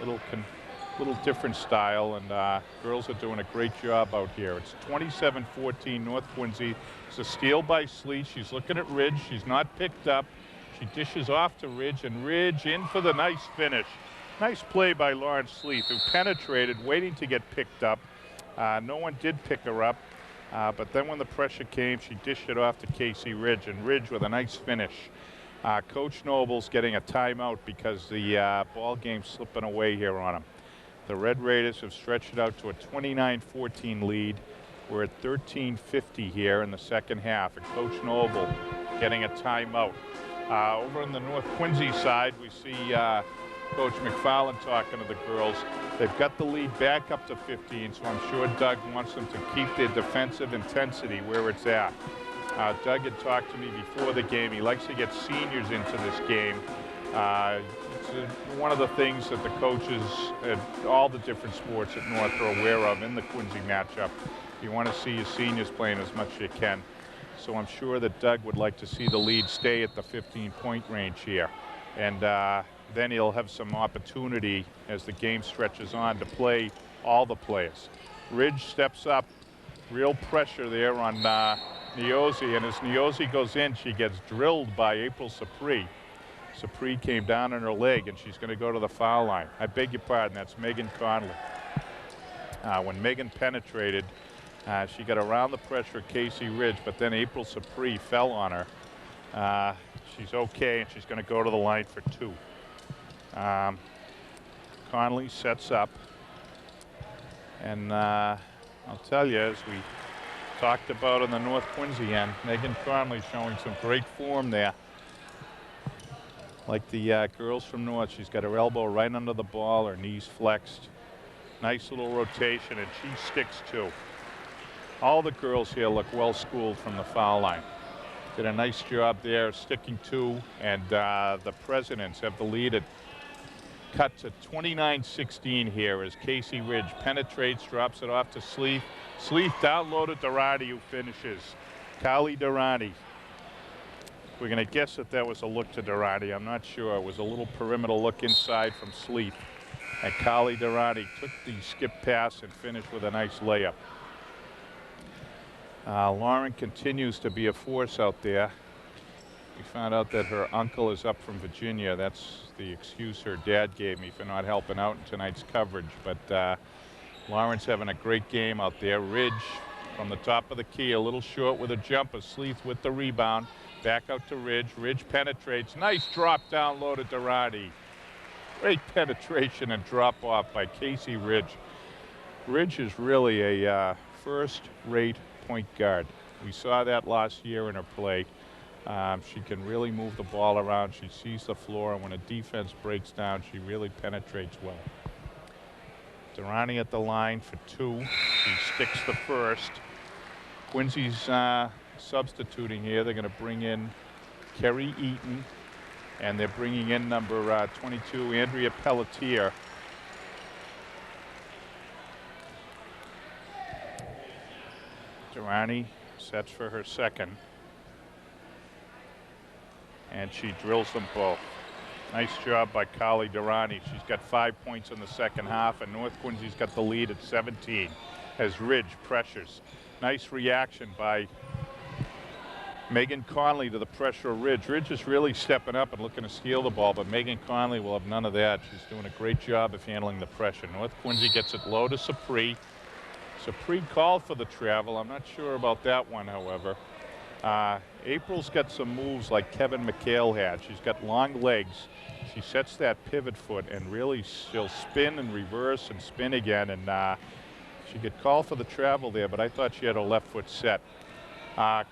Little different style, and girls are doing a great job out here. It's 27-14 North Quincy. It's a steal by Sleeth. She's looking at Ridge. She's not picked up. She dishes off to Ridge, and Ridge in for the nice finish. Nice play by Lauren Sleeth, who penetrated, waiting to get picked up. No one did pick her up. But then when the pressure came, she dished it off to Casey Ridge, and Ridge with a nice finish. Coach Noble's getting a timeout because the ball game's slipping away here on him. The Red Raiders have stretched it out to a 29-14 lead. We're at 13:50 here in the second half, and Coach Noble getting a timeout. Over on the North Quincy side, we see Coach McFarland talking to the girls. They've got the lead back up to 15, so I'm sure Doug wants them to keep their defensive intensity where it's at. Doug had talked to me before the game. He likes to get seniors into this game. It's one of the things that the coaches at all the different sports at North are aware of in the Quincy matchup. You want to see your seniors playing as much as you can. So I'm sure that Doug would like to see the lead stay at the 15-point range here. And then he'll have some opportunity as the game stretches on to play all the players. Ridge steps up, real pressure there on Diozzi, and as Diozzi goes in, she gets drilled by April Sapri. Sapri came down on her leg, and she's going to go to the foul line. I beg your pardon, that's Megan Conley. When Megan penetrated, she got around the pressure of Casey Ridge, but then April Sapri fell on her. She's okay, and she's going to go to the line for 2. Conley sets up. And I'll tell you, as we talked about on the North Quincy end, Megan Conley showing some great form there. Like the girls from North, she's got her elbow right under the ball, her knees flexed. Nice little rotation, and she sticks too. All the girls here look well schooled from the foul line. Did a nice job there sticking to, and the Presidents have the lead at cut to 29-16 here as Casey Ridge penetrates, drops it off to Sleeth. Sleeth down low to Durrani, who finishes. Kali Durrani. We're going to guess that was a look to Durrani. I'm not sure. It was a little perimeter look inside from Sleeth. And Kali Durrani took the skip pass and finished with a nice layup. Lauren continues to be a force out there. We found out that her uncle is up from Virginia. That's the excuse her dad gave me for not helping out in tonight's coverage. But Lauren's having a great game out there. Ridge from the top of the key, a little short with a jumper. Sleeth with the rebound. Back out to Ridge. Ridge penetrates. Nice drop down low to Durrani. Great penetration and drop off by Casey Ridge. Ridge is really a first-rate point guard. We saw that last year in her play. She can really move the ball around. She sees the floor, and when a defense breaks down, she really penetrates well. Durrani at the line for 2. She sticks the first. Quincy's substituting here. They're going to bring in Kerry Eaton, and they're bringing in number 22, Andrea Pelletier. Durrani sets for her second. And she drills them both. Nice job by Kali Durrani. She's got 5 points in the second half, and North Quincy's got the lead at 17 as Ridge pressures. Nice reaction by Megan Conley to the pressure of Ridge. Ridge is really stepping up and looking to steal the ball, but Megan Conley will have none of that. She's doing a great job of handling the pressure. North Quincy gets it low to Sapri. Sapri called for the travel. I'm not sure about that one, however. April's got some moves like Kevin McHale had. She's got long legs. She sets that pivot foot, and really she'll spin and reverse and spin again, and she could call for the travel there, but I thought she had her left foot set.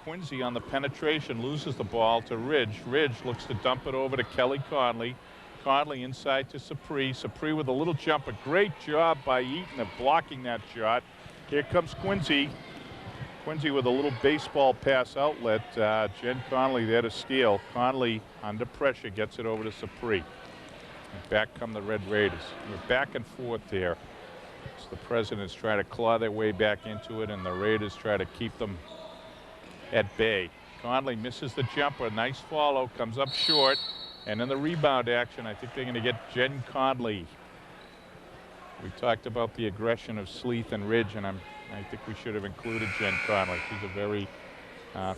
Quincy on the penetration loses the ball to Ridge. Ridge looks to dump it over to Kelly Conley. Conley inside to Sapri. Sapri with a little jumper. Great job by Eaton of blocking that shot. Here comes Quincy. Quincy with a little baseball pass outlet. Jen Conley there to steal. Conley under pressure gets it over to Sapri. And back come the Red Raiders. We're back and forth here. So the Presidents try to claw their way back into it, and the Raiders try to keep them at bay. Conley misses the jumper. Nice follow. Comes up short. And in the rebound action, I think they're going to get Jen Conley. We talked about the aggression of Sleeth and Ridge, and I think we should have included Jen Conley. She's a very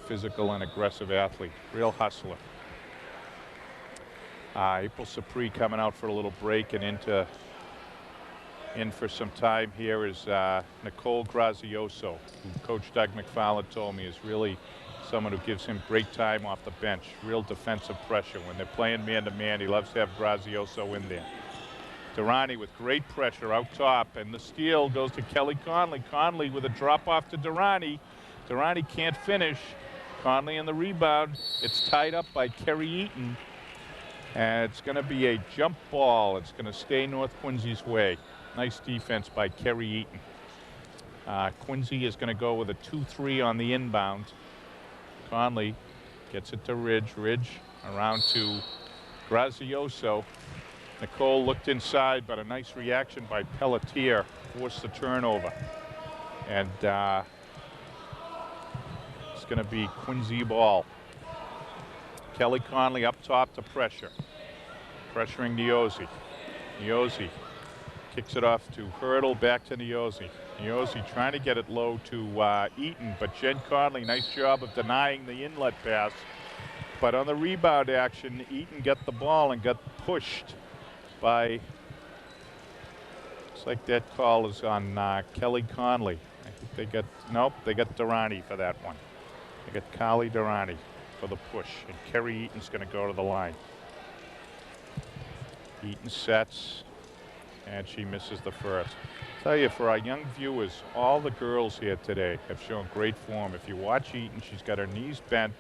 physical and aggressive athlete, real hustler. April Sapri coming out for a little break, and in for some time here is Nicole Grazioso, who Coach Doug McFarland told me is really someone who gives him great time off the bench, real defensive pressure. When they're playing man-to-man, he loves to have Grazioso in there. Durrani with great pressure out top, and the steal goes to Kelly Conley. Conley with a drop-off to Durrani. Durrani can't finish. Conley in the rebound. It's tied up by Kerry Eaton, and it's going to be a jump ball. It's going to stay North Quincy's way. Nice defense by Kerry Eaton. Quincy is going to go with a 2-3 on the inbound. Conley gets it to Ridge. Ridge around to Grazioso. Nicole looked inside, but a nice reaction by Pelletier forced the turnover. And it's going to be Quincy ball. Kelly Conley up top to pressure. Pressuring Niozzi. Niozzi kicks it off to Hurdle, back to Niozzi. Niozzi trying to get it low to Eaton, but Jen Conley, nice job of denying the inlet pass. But on the rebound action, Eaton got the ball and got pushed by like that call is on Kelly Conley. I think they got, nope, they got Durrani for that one. They got Carly Durrani for the push, and Kerry Eaton's going to go to the line. Eaton sets, and she misses the first. Tell you, for our young viewers, all the girls here today have shown great form. If you watch Eaton, she's got her knees bent,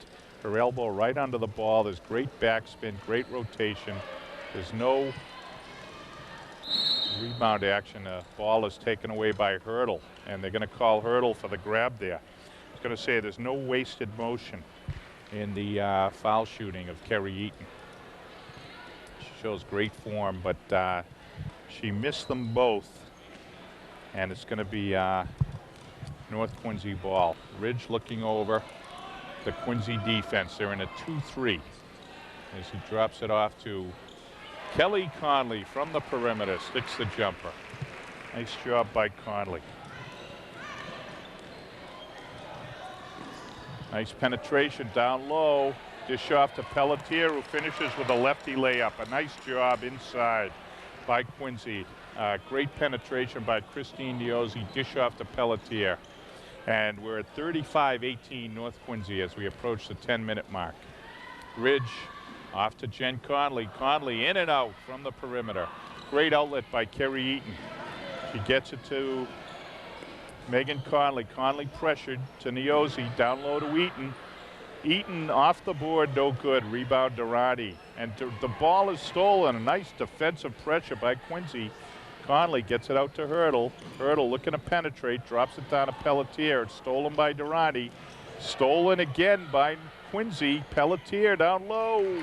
her elbow right under the ball. There's great backspin, great rotation. There's no rebound action. The ball is taken away by Hurdle, and they're going to call Hurdle for the grab there. I was going to say there's no wasted motion in the foul shooting of Kerry Eaton. She shows great form, but she missed them both, and it's going to be North Quincy ball. Ridge looking over the Quincy defense. They're in a 2-3 as he drops it off to Kelly Conley from the perimeter, sticks the jumper. Nice job by Conley. Nice penetration down low. Dish off to Pelletier, who finishes with a lefty layup. A nice job inside by Quincy. Great penetration by Christine Niozzi. Dish off to Pelletier. And we're at 35-18 North Quincy as we approach the 10-minute mark. Ridge off to Jen Conley. Conley in and out from the perimeter. Great outlet by Kerry Eaton. She gets it to Megan Conley. Conley pressured to Niozzi. Down low to Eaton. Eaton off the board, no good. Rebound Durrani. And the ball is stolen. A nice defensive pressure by Quincy. Conley gets it out to Hurdle. Hurdle looking to penetrate, drops it down to Pelletier. It's stolen by Durrani. Stolen again by Quincy. Pelletier down low.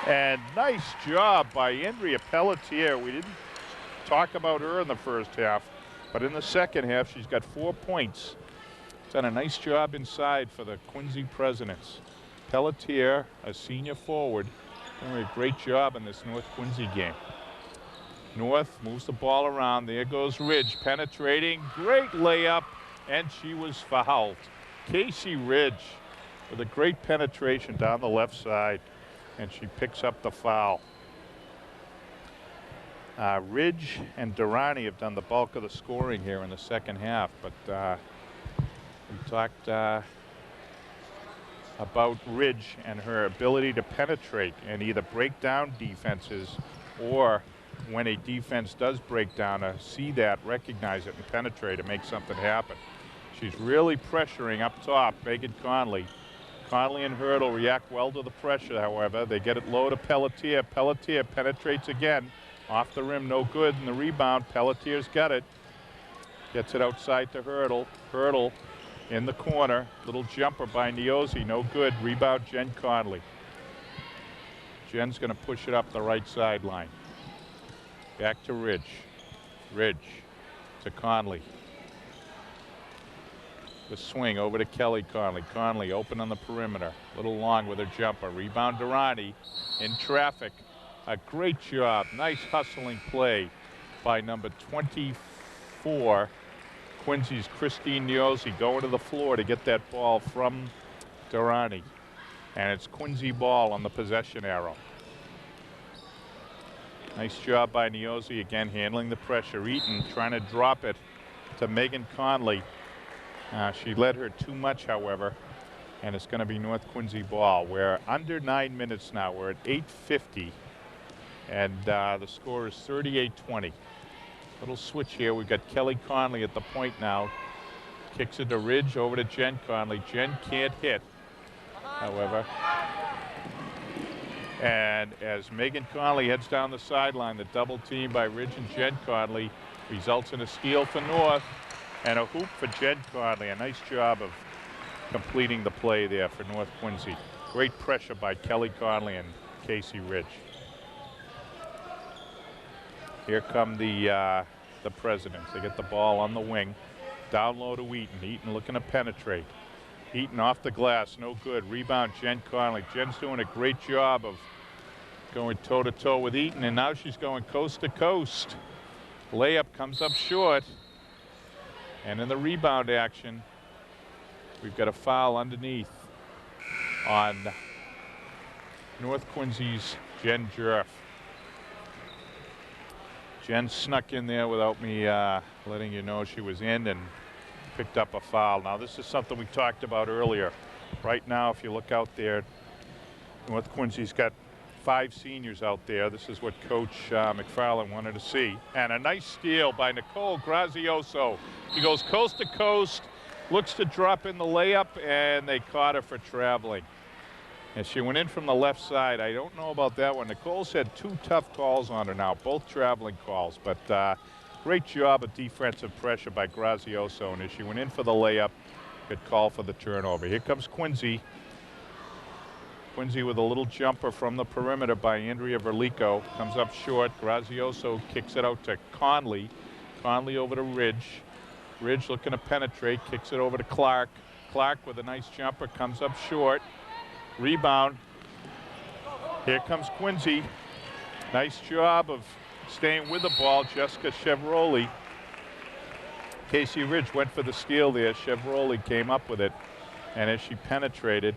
And nice job by Andrea Pelletier. We didn't talk about her in the first half, but in the second half, she's got 4 points. Done a nice job inside for the Quincy Presidents. Pelletier, a senior forward, doing a great job in this North Quincy game. North moves the ball around. There goes Ridge penetrating. Great layup, and she was fouled. Casey Ridge with a great penetration down the left side, and she picks up the foul. Ridge and Durrani have done the bulk of the scoring here in the second half, but we talked about Ridge and her ability to penetrate and either break down defenses, or when a defense does break down, see that, recognize it, and penetrate and make something happen. She's really pressuring up top Megan Conley. Conley and Hurdle react well to the pressure, however. They get it low to Pelletier. Pelletier penetrates again. Off the rim, no good, and the rebound. Pelletier's got it. Gets it outside to Hurdle. Hurdle in the corner. Little jumper by Niozzi, no good. Rebound Jen Conley. Jen's going to push it up the right sideline. Back to Ridge. Ridge to Conley. The swing over to Kelly Conley. Conley open on the perimeter. A little long with her jumper. Rebound Durrani in traffic. A great job. Nice hustling play by number 24, Quincy's Christine Niozzi, going to the floor to get that ball from Durrani. And it's Quincy ball on the possession arrow. Nice job by Niozzi, again handling the pressure. Eaton trying to drop it to Megan Conley. She led her too much, however, and it's going to be North Quincy ball. We're under 9 minutes now. We're at 8:50, and the score is 38-20. Little switch here. We've got Kelly Conley at the point now. Kicks it to Ridge, over to Jen Conley. Jen can't hit, however. And as Megan Conley heads down the sideline, the double team by Ridge and Jen Conley results in a steal for North and a hoop for Jen Conley. A nice job of completing the play there for North Quincy. Great pressure by Kelly Conley and Casey Ridge. Here come the Presidents. They get the ball on the wing. Down low to Eaton. Eaton looking to penetrate. Eaton off the glass, no good. Rebound Jen Conley. Jen's doing a great job of going toe-to-toe with Eaton, and now she's going coast to coast. Layup comes up short. And in the rebound action, we've got a foul underneath on North Quincy's Jen Jerf. Jen snuck in there without me letting you know she was in and picked up a foul. Now this is something we talked about earlier. Right now, if you look out there, North Quincy's got 5 seniors out there. This is what Coach McFarland wanted to see. And a nice steal by Nicole Grazioso. She goes coast to coast, looks to drop in the layup, and they caught her for traveling. And she went in from the left side. I don't know about that one. Nicole's had 2 tough calls on her now, both traveling calls. But great job of defensive pressure by Grazioso. And as she went in for the layup, good call for the turnover. Here comes Quincy. Quincy with a little jumper from the perimeter by Andrea Verlico. Comes up short. Grazioso kicks it out to Conley. Conley over to Ridge. Ridge looking to penetrate. Kicks it over to Clark. Clark with a nice jumper. Comes up short. Rebound. Here comes Quincy. Nice job of staying with the ball. Jessica Chevroli. Casey Ridge went for the steal there. Chevroli came up with it. And as she penetrated,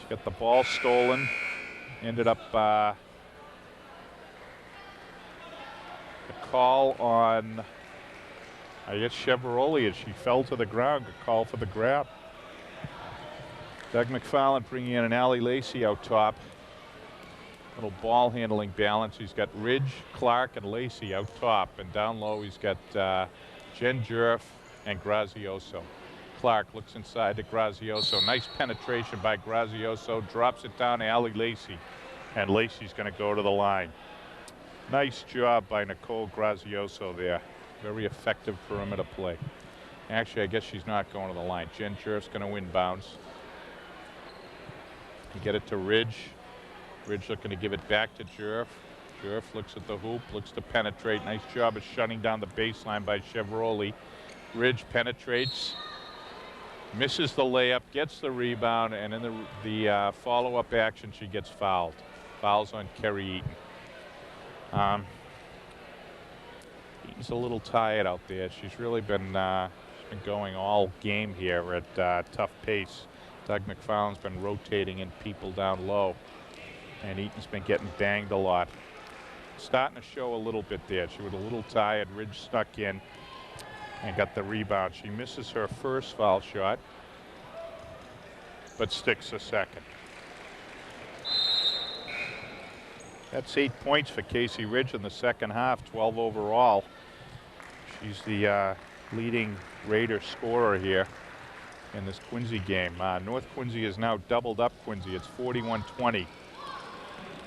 she got the ball stolen. Ended up a call on, I guess, Chevroli as she fell to the ground. A call for the grab. Doug McFarland bringing in an Allie Lacey out top. Little ball handling balance. He's got Ridge, Clark, and Lacey out top. And down low he's got Jen Jurf and Grazioso. Clark looks inside to Grazioso. Nice penetration by Grazioso. Drops it down to Allie Lacey. And Lacey's going to go to the line. Nice job by Nicole Grazioso there. Very effective perimeter play. Actually, I guess she's not going to the line. Jen Jurf's going to inbounds. You get it to Ridge. Ridge looking to give it back to Jurf. Jurf looks at the hoop, looks to penetrate. Nice job of shutting down the baseline by Chevroli. Ridge penetrates, misses the layup, gets the rebound, and in the follow-up action, she gets fouled. Fouls on Kerry Eaton. Eaton's a little tired out there. She's really been going all game here at tough pace. Doug McFarland's been rotating in people down low, and Eaton's been getting banged a lot. Starting to show a little bit there. She was a little tired. Ridge snuck in and got the rebound. She misses her first foul shot, but sticks a second. That's 8 points for Casey Ridge in the second half, 12 overall. She's the leading Raider scorer here in this Quincy game. North Quincy has now doubled up Quincy. It's 41-20.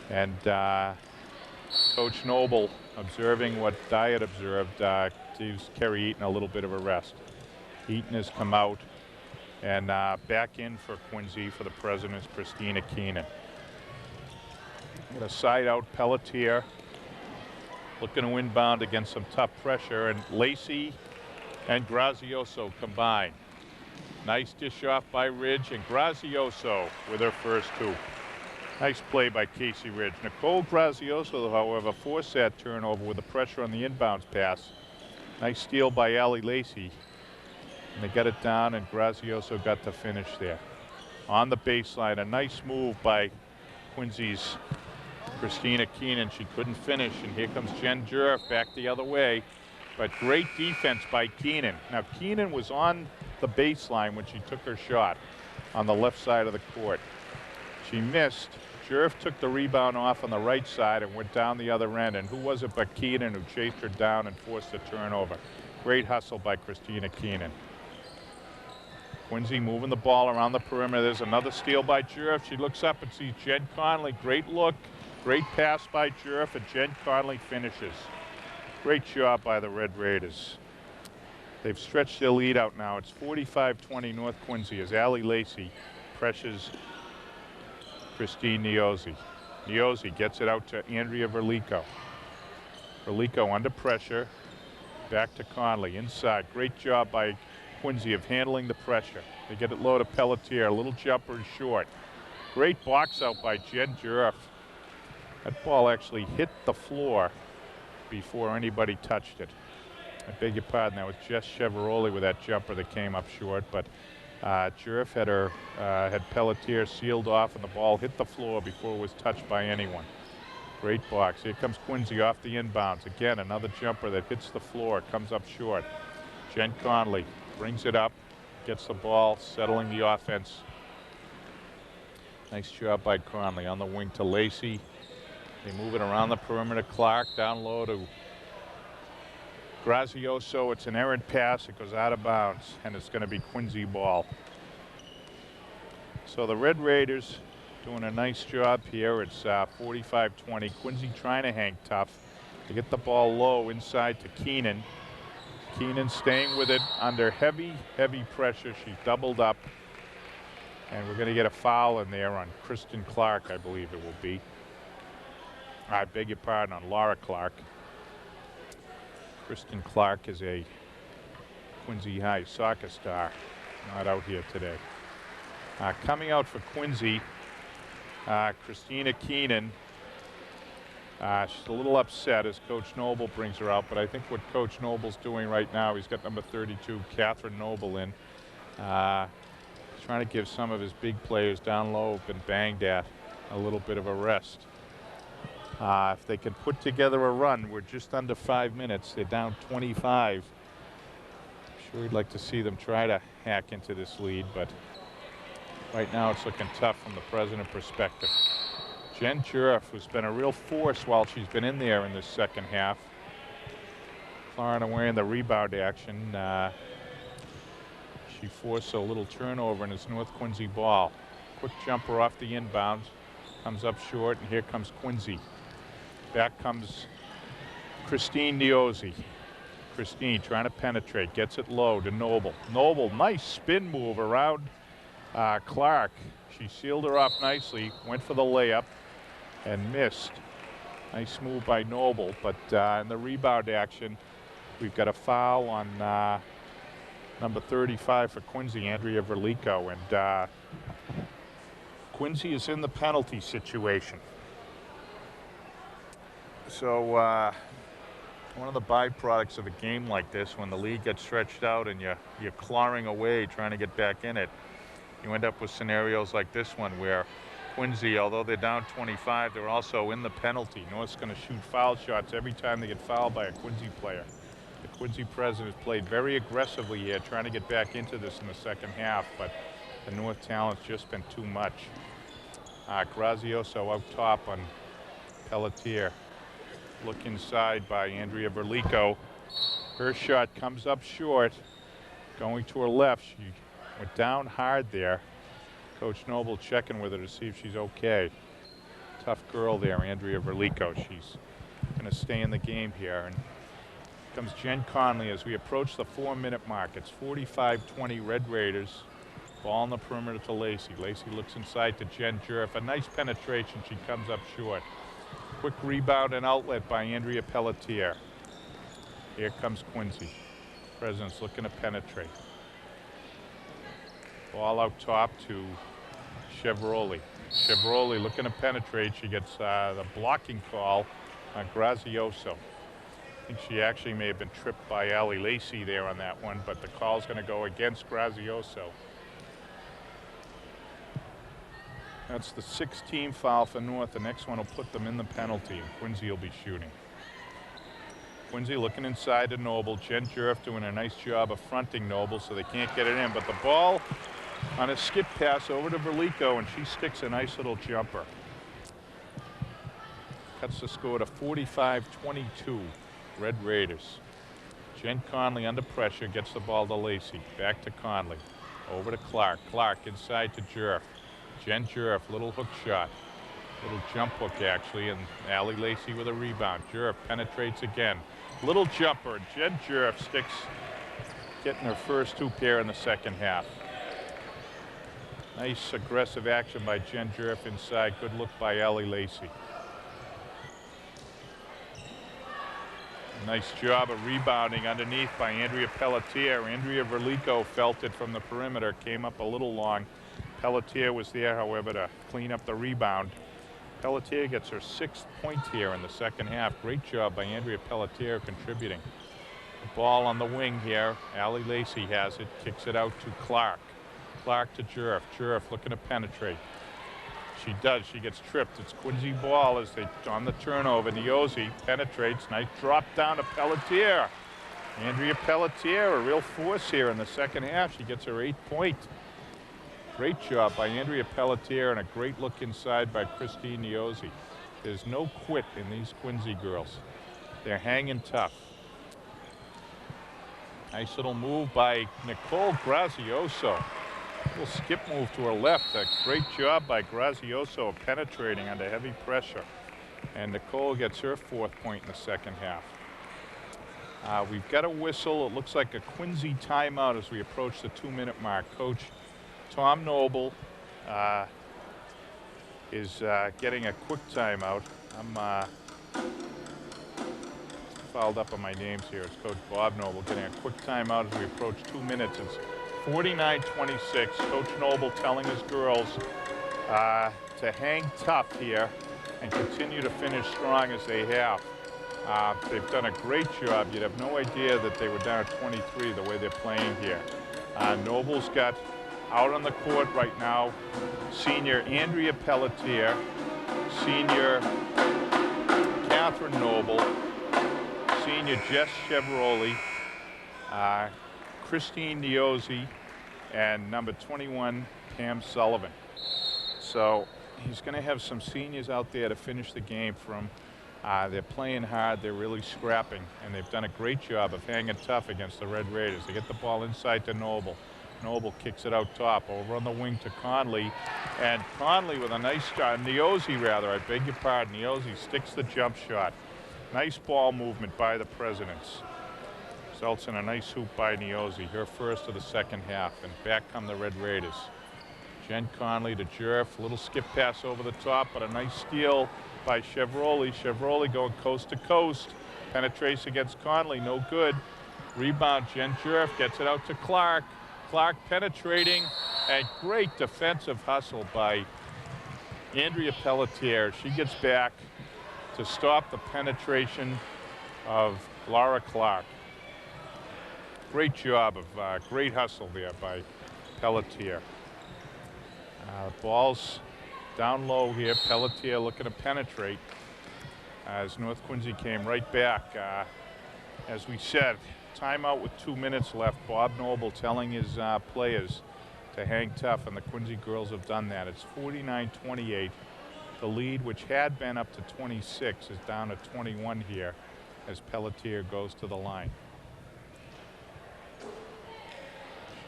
And Coach Noble, observing what Dyatt observed, gives Kerry Eaton a little bit of a rest. Eaton has come out, and back in for Quincy for the president is Christina Keenan. Got a side out Pelletier, looking to inbound against some tough pressure, and Lacey and Grazioso combine. Nice dish off by Ridge, and Grazioso with her first 2. Nice play by Casey Ridge. Nicole Grazioso, however, forced that turnover with the pressure on the inbounds pass. Nice steal by Allie Lacey. And they got it down, and Grazioso got the finish there. On the baseline, a nice move by Quincy's Christina Keenan. She couldn't finish, and here comes Jen Jurf back the other way. But great defense by Keenan. Now, Keenan was on the baseline when she took her shot on the left side of the court. She missed. Jurf took the rebound off on the right side and went down the other end. And who was it but Keenan who chased her down and forced a turnover? Great hustle by Christina Keenan. Quincy moving the ball around the perimeter. There's another steal by Jurf. She looks up and sees Jen Conley. Great look. Great pass by Jurf, and Jen Conley finishes. Great job by the Red Raiders. They've stretched their lead out now. It's 45-20 North Quincy as Allie Lacey pressures Christine Niozzi. Niozzi gets it out to Andrea Verlico. Verlico under pressure. Back to Conley inside. Great job by Quincy of handling the pressure. They get it low to Pelletier. A little jumper short. Great box out by Jen Jurf. That ball actually hit the floor before anybody touched it. I beg your pardon, that was just Chevroli with that jumper that came up short, but Jurf had Pelletier sealed off and the ball hit the floor before it was touched by anyone. Great box. Here comes Quincy off the inbounds. Again, another jumper that hits the floor, comes up short. Jen Conley brings it up, gets the ball, settling the offense. Nice job by Conley on the wing to Lacey. They move it around the perimeter. Clark down low to Grazioso. It's an errant pass. It goes out of bounds, and it's going to be Quincy ball. So the Red Raiders doing a nice job here. It's 45-20. Quincy trying to hang tough. They get the ball low inside to Keenan. Keenan staying with it under heavy pressure. She's doubled up. And we're going to get a foul in there on Kristen Clark, I believe it will be. I beg your pardon, on Laura Clark. Kristen Clark is a Quincy High soccer star, not out here today. Coming out for Quincy, Christina Keenan. She's a little upset as Coach Noble brings her out, but I think what Coach Noble's doing right now, he's got number 32, Catherine Noble, in. Trying to give some of his big players down low who've been banged at a little bit of a rest. If they can put together a run, we're just under 5 minutes. They're down 25. I'm sure we'd like to see them try to hack into this lead, but right now it's looking tough from the president perspective. Jen Jurf, who's been a real force while she's been in there in this second half. clawing away in the rebound action. She forced a little turnover and it's North Quincy ball. Quick jumper off the inbounds. Comes up short, and here comes Quincy. Back comes Christine Diozzi. Christine trying to penetrate, gets it low to Noble. Noble, nice spin move around Clark. She sealed her off nicely, went for the layup and missed. Nice move by Noble, but in the rebound action, we've got a foul on number 35 for Quincy, Andrea Verlico, and Quincy is in the penalty situation. So one of the byproducts of a game like this, when the lead gets stretched out and you're clawing away trying to get back in it, you end up with scenarios like this one where Quincy, although they're down 25, they're also in the penalty. North's going to shoot foul shots every time they get fouled by a Quincy player. The Quincy president has played very aggressively here, trying to get back into this in the second half, but the North talent's just been too much. Grazioso out top on Pelletier. Look inside by Andrea Verlico. Her shot comes up short. Going to her left. She went down hard there. Coach Noble checking with her to see if she's okay. Tough girl there, Andrea Verlico. She's going to stay in the game here. And comes Jen Conley as we approach the 4-minute mark. It's 45-20 Red Raiders. Ball on the perimeter to Lacey. Lacey looks inside to Jen Jurf. A nice penetration. She comes up short. Quick rebound and outlet by Andrea Pelletier. Here comes Quincy. President's looking to penetrate. Ball out top to Chevroli. Chevroli looking to penetrate. She gets the blocking call on Grazioso. I think she actually may have been tripped by Allie Lacey there on that one, but the call's going to go against Grazioso. That's the 6th foul for North. The next one will put them in the penalty, and Quincy will be shooting. Quincy looking inside to Noble. Jen Jurf doing a nice job of fronting Noble so they can't get it in. But the ball on a skip pass over to Verlico, and she sticks a nice little jumper. Cuts the score to 45-22, Red Raiders. Jen Conley under pressure, gets the ball to Lacey. Back to Conley. Over to Clark. Clark inside to Jurf. Jen Jurf, little hook shot. Little jump hook, actually, and Allie Lacey with a rebound. Jurf penetrates again. Little jumper. Jen Jurf sticks, getting her first 2 pair in the second half. Nice aggressive action by Jen Jurf inside. Good look by Allie Lacey. Nice job of rebounding underneath by Andrea Pelletier. Andrea Verlico felt it from the perimeter, came up a little long. Pelletier was there, however, to clean up the rebound. Pelletier gets her 6th point here in the second half. Great job by Andrea Pelletier contributing. The ball on the wing here. Allie Lacey has it, kicks it out to Clark. Clark to Jurf. Jurf looking to penetrate. She does. She gets tripped. It's Quincy ball as they on the turnover. Niozzi penetrates. Nice drop down to Pelletier. Andrea Pelletier, a real force here in the second half. She gets her 8th point. Great job by Andrea Pelletier and a great look inside by Christine Niozzi. There's no quit in these Quincy girls. They're hanging tough. Nice little move by Nicole Grazioso. Little skip move to her left. A great job by Grazioso penetrating under heavy pressure. And Nicole gets her 4th point in the second half. We've got a whistle. It looks like a Quincy timeout as we approach the 2-minute mark. Coach Tom Noble is getting a quick timeout. I'm fouled up on my names here. It's Coach Bob Noble getting a quick timeout as we approach 2 minutes. It's 49-26. Coach Noble telling his girls to hang tough here and continue to finish strong as they have. They've done a great job. You'd have no idea that they were down at 23 the way they're playing here. Noble's got out on the court right now senior Andrea Pelletier, senior Catherine Noble, senior Jess Chevroli, Christine Niozzi, and number 21 Pam Sullivan. So he's going to have some seniors out there to finish the game from. They're playing hard, they're really scrapping, and they've done a great job of hanging tough against the Red Raiders. They get the ball inside to Noble. Noble kicks it out top, over on the wing to Conley, and Conley with a nice shot, Niozzi rather, I beg your pardon, Niozzi sticks the jump shot. Nice ball movement by the Presidents. Results in a nice hoop by Niozzi, her first of the second half, and back come the Red Raiders. Jen Conley to Jerf, little skip pass over the top, but a nice steal by Chevroli. Chevroli going coast to coast. Penetrates against Conley, no good. Rebound, Jen Jerf gets it out to Clark. Clark penetrating, and great defensive hustle by Andrea Pelletier. She gets back to stop the penetration of Laura Clark. Great job of great hustle there by Pelletier. Ball's down low here. Pelletier looking to penetrate as North Quincy came right back. As we said, timeout with 2 minutes left. Bob Noble telling his players to hang tough, and the Quincy girls have done that. It's 49-28. The lead, which had been up to 26, is down to 21 here as Pelletier goes to the line.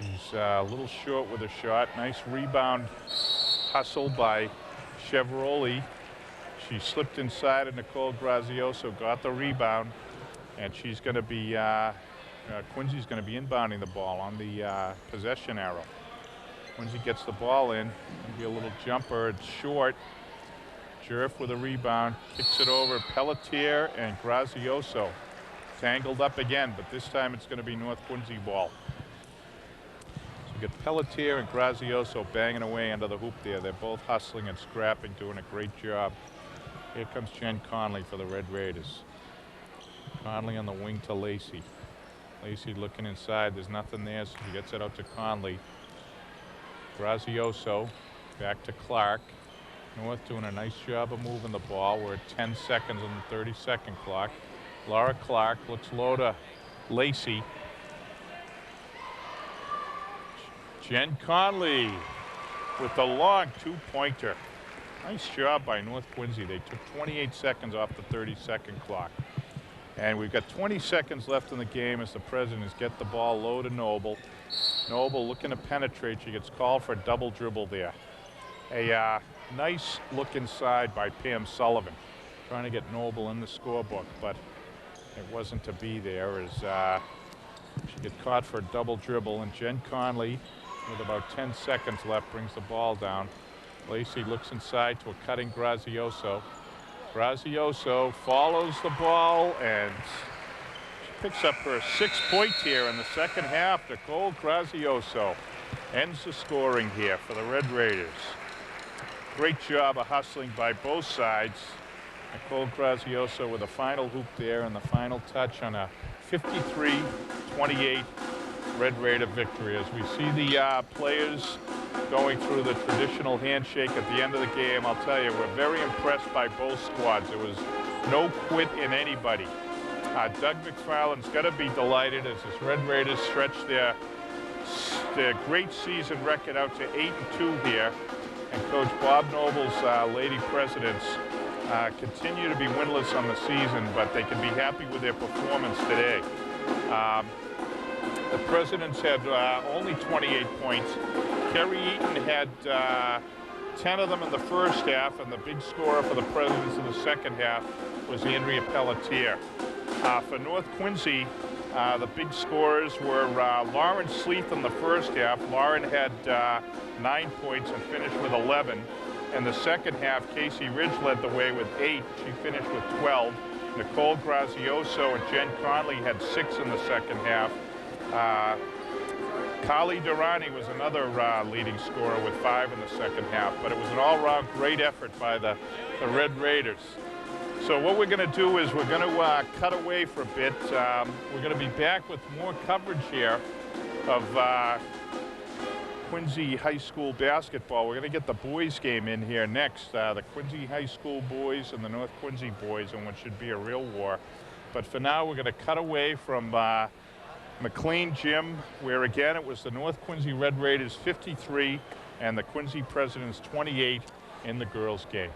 She's a little short with a shot. Nice rebound hustle by Chevroli. She slipped inside of Nicole Grazioso, got the rebound, and she's going to be, Quincy's going to be inbounding the ball on the possession arrow. Quincy gets the ball in, maybe a little jumper, it's short. Jerf with a rebound, kicks it over. Pelletier and Grazioso tangled up again, but this time it's going to be North Quincy ball. You get Pelletier and Grazioso banging away under the hoop there. They're both hustling and scrapping, doing a great job. Here comes Jen Conley for the Red Raiders. Conley on the wing to Lacey. Lacey looking inside. There's nothing there, so she gets it out to Conley. Grazioso back to Clark. North doing a nice job of moving the ball. We're at 10 seconds on the 30-second clock. Laura Clark looks low to Lacey. Jen Conley with the long two-pointer. Nice job by North Quincy. They took 28 seconds off the 30-second clock. And we've got 20 seconds left in the game as the Presidents get the ball low to Noble. Noble looking to penetrate. She gets called for a double dribble there. A nice look inside by Pam Sullivan, trying to get Noble in the scorebook, but it wasn't to be there as she gets caught for a double dribble, and Jen Conley, with about 10 seconds left, brings the ball down. Lacey looks inside to a cutting Grazioso. Grazioso follows the ball, and she picks up her 6th point here in the second half. Nicole Grazioso ends the scoring here for the Red Raiders. Great job of hustling by both sides. Nicole Grazioso with a final hoop there and the final touch on a 53-28 Red Raider victory. As we see the players going through the traditional handshake at the end of the game. I'll tell you, we're very impressed by both squads. There was no quit in anybody. Doug McFarland's got to be delighted as his Red Raiders stretch their great season record out to 8-2 here. And Coach Bob Noble's Lady Presidents continue to be winless on the season, but they can be happy with their performance today. The Presidents had only 28 points. Kerry Eaton had 10 of them in the first half, and the big scorer for the Presidents in the second half was Andrea Pelletier. For North Quincy, the big scorers were Lauren Sleeth in the first half. Lauren had 9 points and finished with 11. In the second half, Casey Ridge led the way with 8. She finished with 12. Nicole Grazioso and Jen Conley had 6 in the second half. Kali Durrani was another leading scorer with 5 in the second half, but it was an all-round great effort by the Red Raiders. So what we're going to do is we're going to cut away for a bit. We're going to be back with more coverage here of Quincy High School basketball. We're going to get the boys game in here next. The Quincy High School boys and the North Quincy boys in what should be a real war. But for now, we're going to cut away from McLean Gym, where again it was the North Quincy Red Raiders 53 and the Quincy Presidents 28 in the girls game.